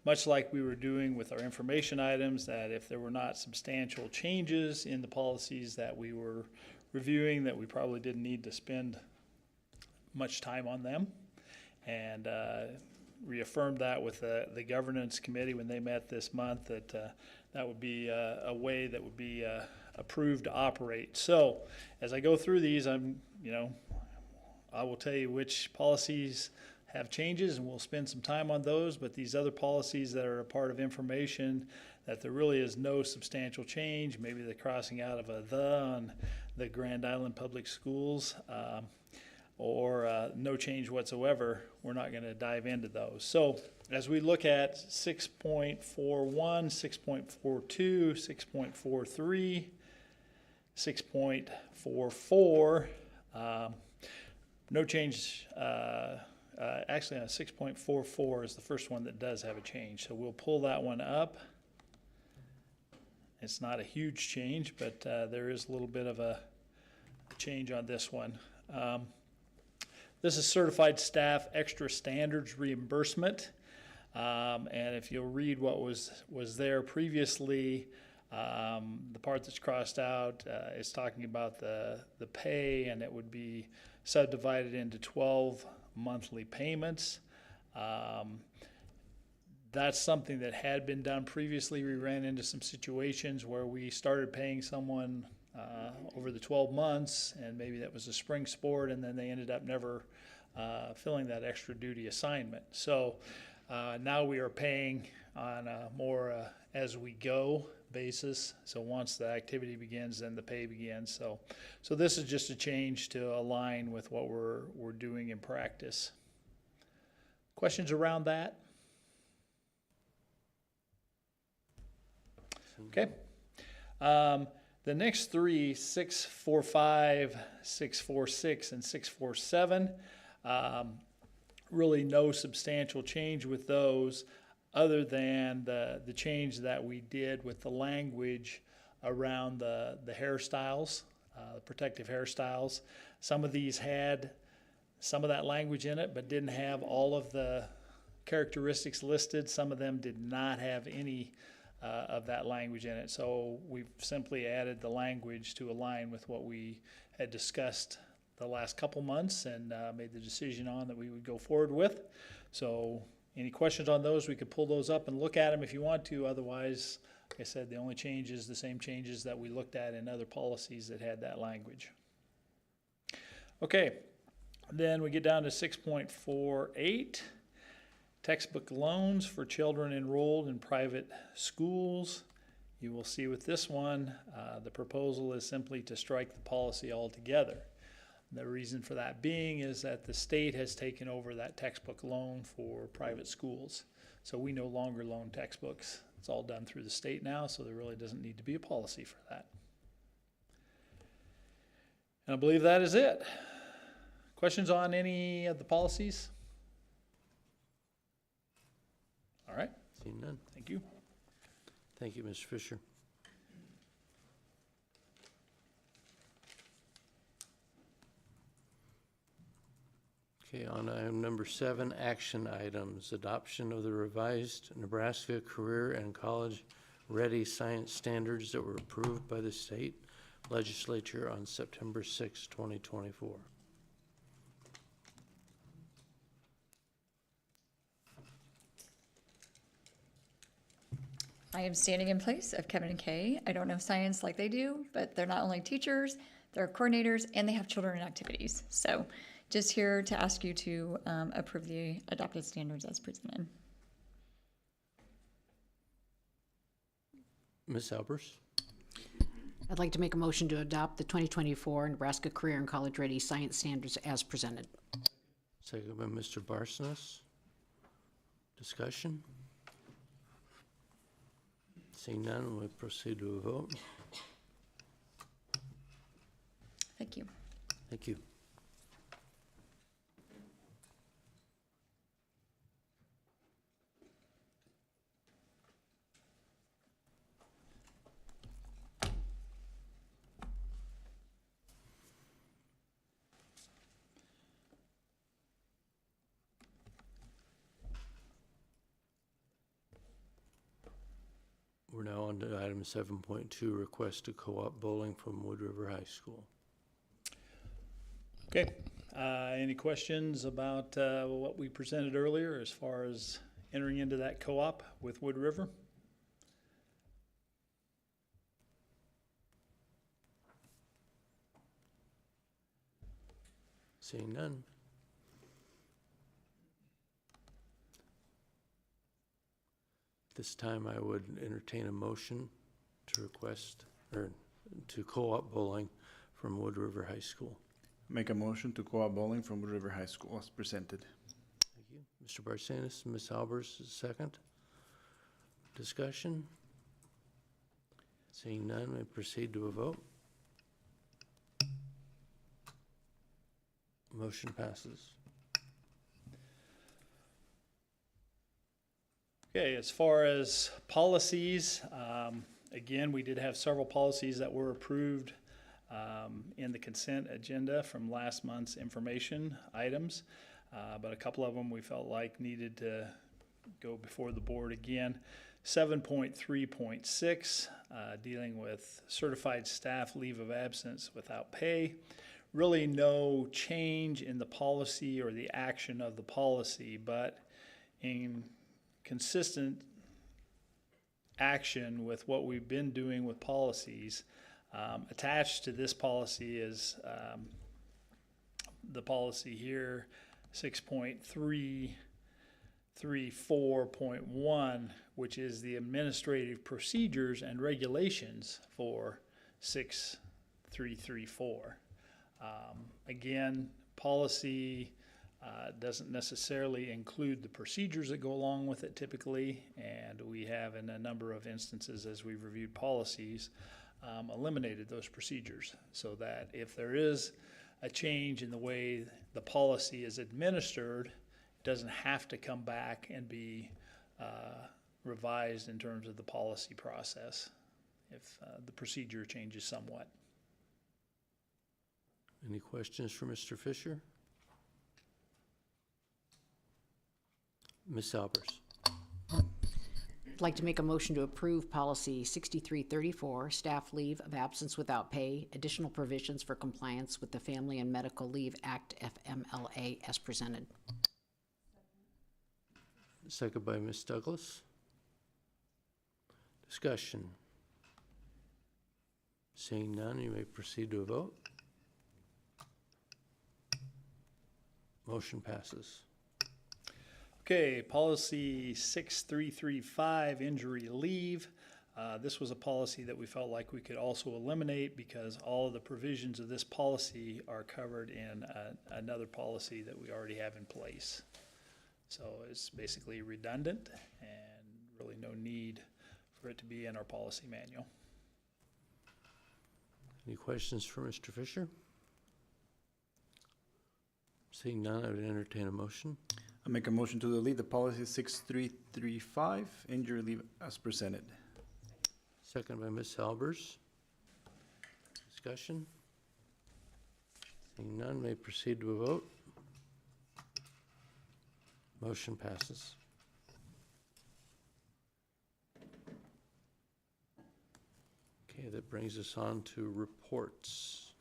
much like we were doing with our information items, that if there were not substantial changes in the policies that we were reviewing, that we probably didn't need to spend much time on them. And reaffirmed that with the governance committee when they met this month, that that would be a way that would be approved to operate. So as I go through these, I will tell you which policies have changes, and we'll spend some time on those, but these other policies that are a part of information, that there really is no substantial change, maybe the crossing out of a "the" on the Grand Island Public Schools, or no change whatsoever, we're not going to dive into those. So as we look at 6.41, 6.42, 6.43, 6.44, no change. Actually, on 6.44 is the first one that does have a change. So we'll pull that one up. It's not a huge change, but there is a little bit of a change on this one. This is certified staff extra standards reimbursement. And if you'll read what was there previously, the part that's crossed out is talking about the pay, and it would be subdivided into 12 monthly payments. That's something that had been done previously. We ran into some situations where we started paying someone over the 12 months, and maybe that was a spring sport, and then they ended up never filling that extra duty assignment. So now we are paying on a more as we go basis. So once the activity begins, then the pay begins. So this is just a change to align with what we're doing in practice. Questions around that? Okay. The next three, 645, 646, and 647, really no substantial change with those, other than the change that we did with the language around the hairstyles, protective hairstyles. Some of these had some of that language in it, but didn't have all of the characteristics listed. Some of them did not have any of that language in it. So we've simply added the language to align with what we had discussed the last couple months and made the decision on that we would go forward with. So any questions on those, we could pull those up and look at them if you want to. Otherwise, like I said, the only change is the same changes that we looked at in other policies that had that language. Okay, then we get down to 6.48. Textbook loans for children enrolled in private schools. You will see with this one, the proposal is simply to strike the policy altogether. The reason for that being is that the state has taken over that textbook loan for private schools. So we no longer loan textbooks. It's all done through the state now, so there really doesn't need to be a policy for that. And I believe that is it. Questions on any of the policies? All right, Seeing none. thank you. Thank you, Mr. Fisher. Okay, on item number 7, action items. Adoption of the revised Nebraska Career and College Ready Science Standards that were approved by the state legislature on September 6, 2024. I am standing in place of Kevin and Kay. I don't know science like they do, but they're not only teachers, they're coordinators, and they have children in activities. So just here to ask you to approve the adopted standards as presented. Ms. Albers? I'd like to make a motion to adopt the 2024 Nebraska Career and College Ready Science Standards as presented. Second by Mr. Barsness. Discussion? Seeing none, we proceed to a vote. Thank you. Thank you. We're now on to item 7.2, request to co-op bowling from Wood River High School. Okay, any questions about what we presented earlier as far as entering into that co-op with Wood River? Seeing none. This time I would entertain a motion to request, or to co-op bowling from Wood River High School. Make a motion to co-op bowling from Wood River High School as presented. Thank you. Mr. Barsanis, Ms. Albers, second. Discussion? Seeing none, we proceed to a vote. Motion passes. Okay, as far as policies, again, we did have several policies that were approved in the consent agenda from last month's information items, but a couple of them we felt like needed to go before the board again. 7.3.6, dealing with certified staff leave of absence without pay. Really no change in the policy or the action of the policy, but in consistent action with what we've been doing with policies. Attached to this policy is the policy here, 6.334.1, which is the administrative procedures and regulations for 6334. Again, policy doesn't necessarily include the procedures that go along with it typically, and we have in a number of instances as we've reviewed policies eliminated those procedures so that if there is a change in the way the policy is administered, it doesn't have to come back and be revised in terms of the policy process if the procedure changes somewhat. Any questions for Mr. Fisher? Ms. Albers. I'd like to make a motion to approve policy 6334, staff leave of absence without pay, additional provisions for compliance with the Family and Medical Leave Act, FMLA, as presented. Second by Ms. Douglas. Discussion. Seeing none, you may proceed to a vote. Motion passes. Okay, policy 6335, injury leave. This was a policy that we felt like we could also eliminate because all of the provisions of this policy are covered in another policy that we already have in place. So it's basically redundant and really no need for it to be in our policy manual. Any questions for Mr. Fisher? Seeing none, I would entertain a motion. I make a motion to delete the policy 6335, injury leave as presented. Second by Ms. Albers. Discussion. Seeing none, may proceed to a vote. Motion passes. Okay, that brings us on to reports.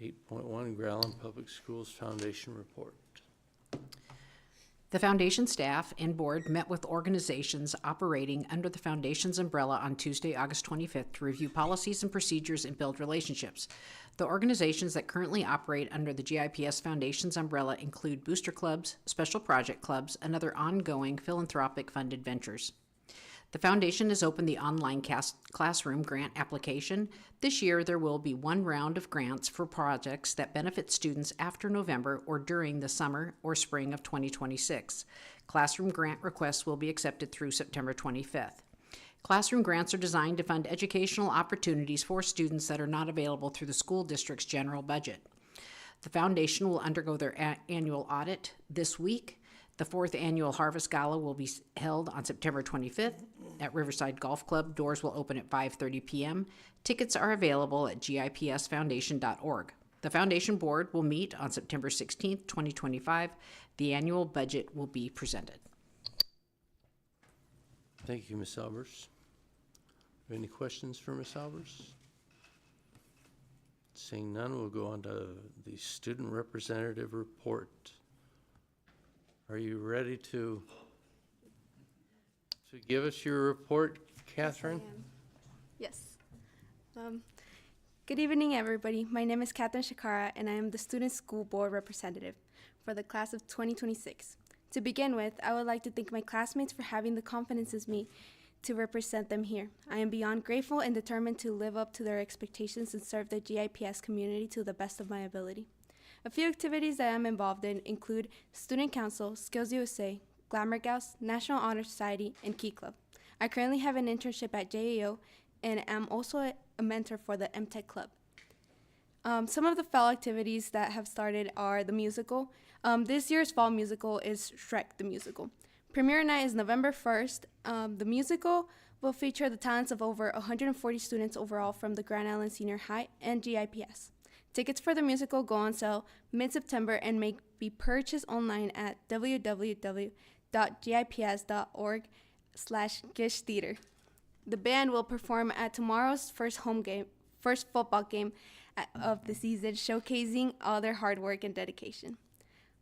8.1, Grand Island Public Schools Foundation Report. The foundation staff and board met with organizations operating under the foundation's umbrella on Tuesday, August 25th to review policies and procedures and build relationships. The organizations that currently operate under the GIPS Foundation's umbrella include booster clubs, special project clubs, and other ongoing philanthropic funded ventures. The foundation has opened the online classroom grant application. This year, there will be one round of grants for projects that benefit students after November or during the summer or spring of 2026. Classroom grant requests will be accepted through September 25th. Classroom grants are designed to fund educational opportunities for students that are not available through the school district's general budget. The foundation will undergo their annual audit this week. The fourth annual Harvest Gala will be held on September 25th at Riverside Golf Club. Doors will open at 5:30 p.m. Tickets are available at gipsfoundation.org. The foundation board will meet on September 16th, 2025. The annual budget will be presented. Thank you, Ms. Albers. Any questions for Ms. Albers? Seeing none, we'll go on to the student representative report. Are you ready to give us your report, Catherine? Yes. Good evening, everybody. My name is Catherine Shakara, and I am the Student School Board Representative for the class of 2026. To begin with, I would like to thank my classmates for having the confidence in me to represent them here. I am beyond grateful and determined to live up to their expectations and serve the GIPS community to the best of my ability. A few activities that I'm involved in include Student Council, Skills USA, Glamour Gals, National Honor Society, and Key Club. I currently have an internship at JAO and am also a mentor for the MTech Club. Some of the fall activities that have started are the musical. This year's fall musical is Shrek the Musical. Premiere night is November 1st. The musical will feature the talents of over 140 students overall from the Grand Island Senior High and GIPS. Tickets for the musical go on sale mid-September and may be purchased online at www.gips.org/gishtheater. The band will perform at tomorrow's first football game of the season, showcasing all their hard work and dedication.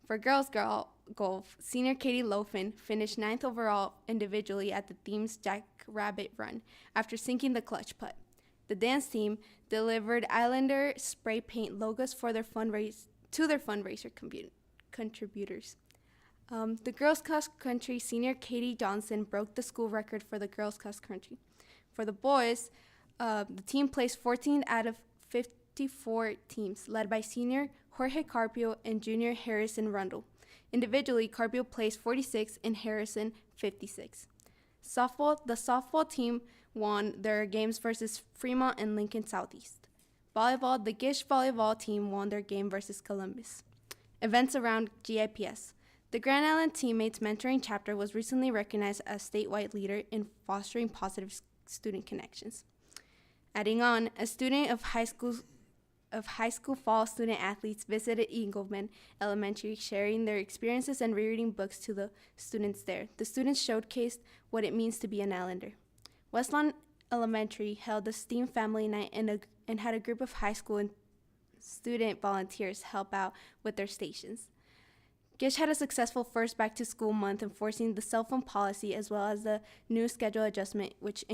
For girls golf, senior Katie Lofen finished 9th overall individually at the team's Jackrabbit Run after sinking the clutch putt. The dance team delivered Islander spray paint logos for their fundraiser contributors. The girls cross country senior Katie Johnson broke the school record for the girls cross country. For the boys, the team placed 14th out of 54 teams, led by senior Jorge Carpio and junior Harrison Rundle. Individually, Carpio placed 46th and Harrison 56th. The softball team won their games versus Fremont and Lincoln Southeast. Volleyball, the Gish volleyball team won their game versus Columbus. Events around GIPS. The Grand Island Teammates Mentoring Chapter was recently recognized as statewide leader in fostering positive student connections. Adding on, a student of high school of high school fall student athletes visited Eagleman Elementary, sharing their experiences and reading books to the students there. The students showcased what it means to be an Islander. Westlawn Elementary held a STEAM family night and had a group of high school and student volunteers help out with their stations. Gish had a successful first back-to-school month, enforcing the cell phone policy as well as the new schedule adjustment, which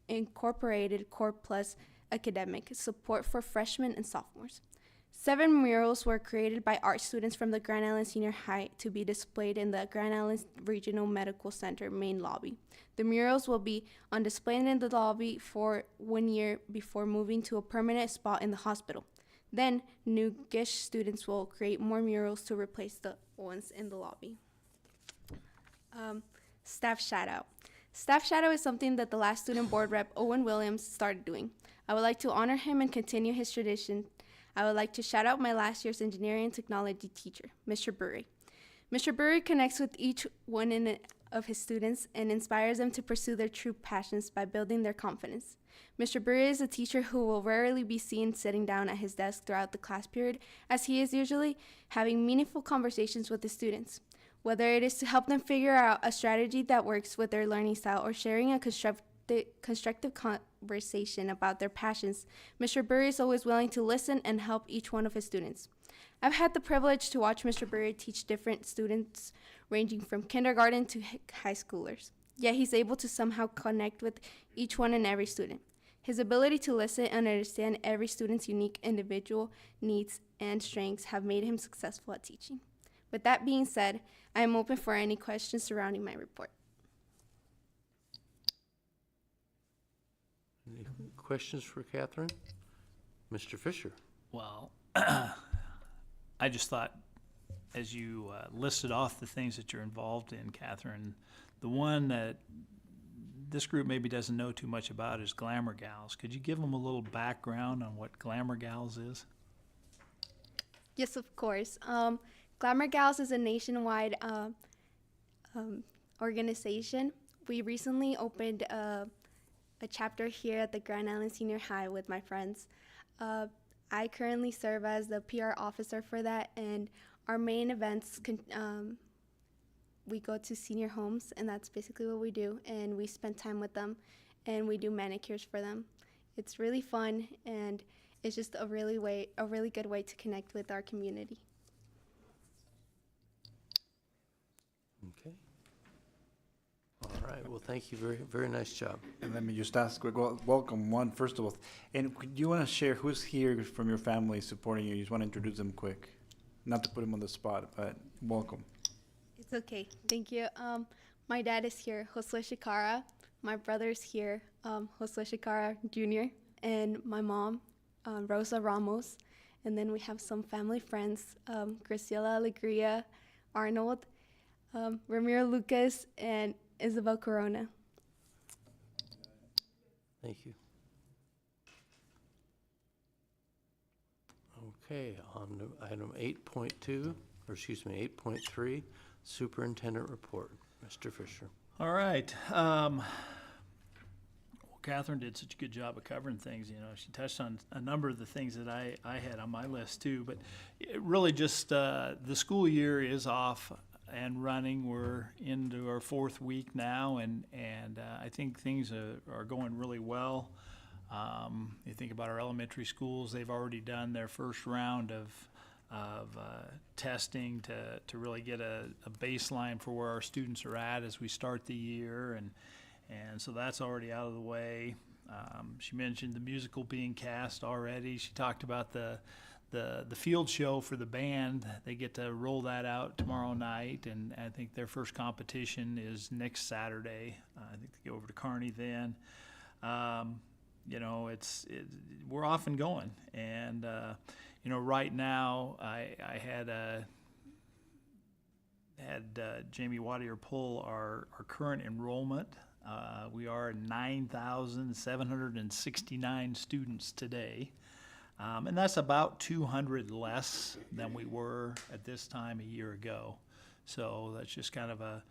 incorporated Core Plus academic support for freshmen and sophomores. 7 murals were created by art students from the Grand Island Senior High to be displayed in the Grand Island Regional Medical Center main lobby. The murals will be on display in the lobby for 1 year before moving to a permanent spot in the hospital. Then, new Gish students will create more murals to replace the ones in the lobby. Staff shout-out. Staff shadow is something that the last student board rep, Owen Williams, started doing. I would like to honor him and continue his tradition. I would like to shout out my last year's engineering and technology teacher, Mr. Burry. Mr. Burry connects with each one of his students and inspires them to pursue their true passions by building their confidence. Mr. Burry is a teacher who will rarely be seen sitting down at his desk throughout the class period, as he is usually having meaningful conversations with his students. Whether it is to help them figure out a strategy that works with their learning style or sharing a constructive conversation about their passions, Mr. Burry is always willing to listen and help each one of his students. I've had the privilege to watch Mr. Burry teach different students ranging from kindergarten to high schoolers, yet he's able to somehow connect with each one and every student. His ability to listen and understand every student's unique individual needs and strengths have made him successful at teaching. With that being said, I am open for any questions surrounding my report. Any questions for Catherine? Mr. Fisher? Well, I just thought, as you listed off the things that you're involved in, Catherine, the one that this group maybe doesn't know too much about is Glamour Gals. Could you give them a little background on what Glamour Gals is? Yes, of course. Glamour Gals is a nationwide organization. We recently opened a chapter here at the Grand Island Senior High with my friends. I currently serve as the PR officer for that, and our main events, we go to senior homes, and that's basically what we do, and we spend time with them, and we do manicures for them. It's really fun, and it's just a really good way to connect with our community. Okay. All right, well, thank you, very, very nice job. And let me just ask, welcome one, first of all. And do you want to share who's here from your family supporting you? You just want to introduce them quick. Not to put them on the spot, but welcome. It's okay, thank you. My dad is here, Josue Shikara. My brother's here, Josue Shikara Jr. And my mom, Rosa Ramos. And then we have some family friends, Graciela Alegria, Arnold, Ramiro Lucas, and Isabel Corona. Thank you. Okay, on to item 8.2, or excuse me, 8.3, Superintendent Report. Mr. Fisher. All right. Well, Catherine did such a good job of covering things. You know, she touched on a number of the things that I had on my list too. But it really just the school year is off and running. We're into our 4th week now, and I think things are going really well. You think about our elementary schools; they've already done their first round of testing to really get a baseline for where our students are at as we start the year, and so that's already out of the way. She mentioned the musical being cast already. She talked about the field show for the band. They get to roll that out tomorrow night, and I think their first competition is next Saturday. I think they go over to Kearney then. You know, we're off and going, and you know, right now I had Jamie Wattier pull our current enrollment. We are 9,769 students today, and that's about 200 less than we were at this time a year ago. So that's just kind of a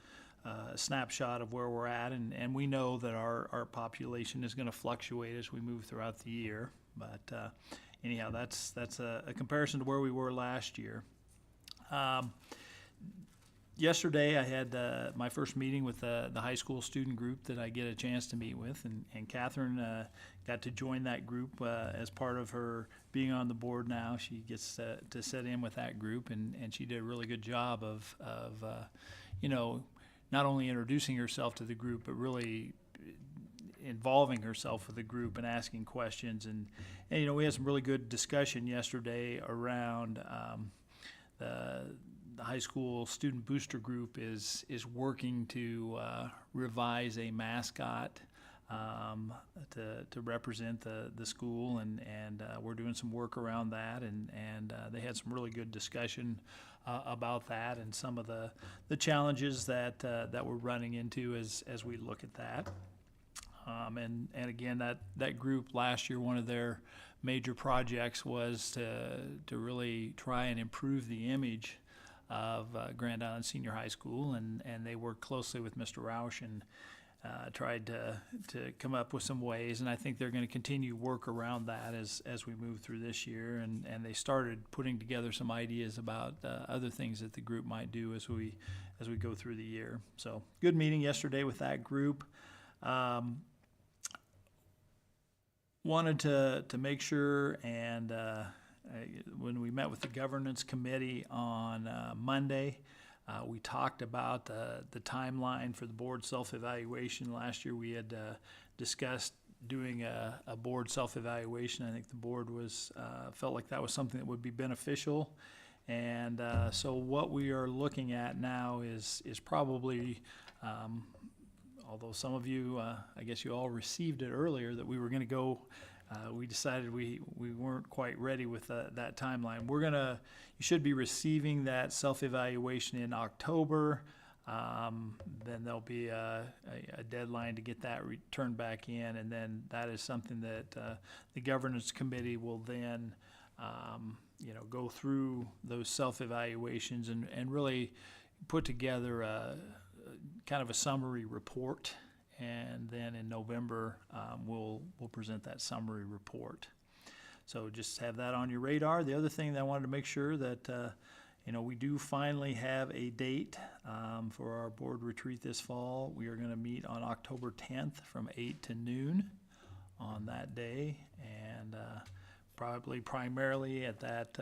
snapshot of where we're at, and we know that our population is going to fluctuate as we move throughout the year. But anyhow, that's a comparison to where we were last year. Yesterday, I had my first meeting with the high school student group that I get a chance to meet with, and Catherine got to join that group as part of her being on the board now. She gets to sit in with that group, and she did a really good job of not only introducing herself to the group, but really involving herself with the group and asking questions. And we had some really good discussion yesterday around the high school student booster group is working to revise a mascot to represent the school, and we're doing some work around that, and they had some really good discussion about that and some of the challenges that we're running into as we look at that. And again, that group last year, one of their major projects was to really try and improve the image of Grand Island Senior High School, and they worked closely with Mr. Roush and tried to come up with some ways, and I think they're going to continue work around that as we move through this year, and they started putting together some ideas about other things that the group might do as we go through the year. So good meeting yesterday with that group. Wanted to make sure, and when we met with the governance committee on Monday, we talked about the timeline for the board self-evaluation. Last year we had discussed doing a board self-evaluation. I think the board felt like that was something that would be beneficial. And so what we are looking at now is probably, although some of you, I guess you all received it earlier, that we were going to go, we decided we weren't quite ready with that timeline. You should be receiving that self-evaluation in October. Then there'll be a deadline to get that returned back in, and then that is something that the governance committee will then go through those self-evaluations and really put together kind of a summary report, and then in November we'll present that summary report. So just have that on your radar. The other thing that I wanted to make sure that we do finally have a date for our board retreat this fall. We are going to meet on October 10th from 8 to noon on that day, and probably primarily at that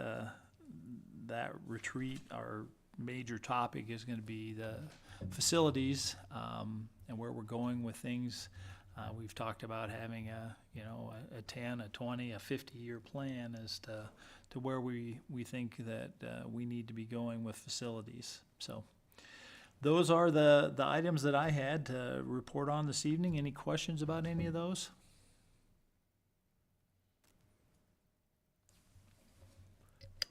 retreat, our major topic is going to be the facilities and where we're going with things. We've talked about having a 10, a 20, a 50-year plan as to where we think that we need to be going with facilities. So those are the items that I had to report on this evening. Any questions about any of those?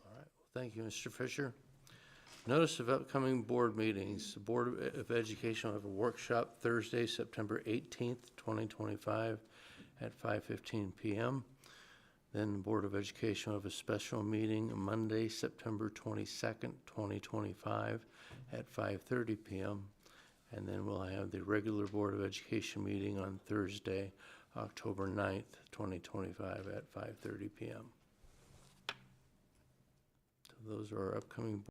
All right, well, thank you, Mr. Fisher. Notice of upcoming board meetings. The Board of Education will have a workshop Thursday, September 18th, 2025 at 5:15 p.m. Then the Board of Education will have a special meeting Monday, September 22nd, 2025 at 5:30 p.m. And then we'll have the regular Board of Education meeting on Thursday, October 9th, 2025 at 5:30 p.m. So those are our upcoming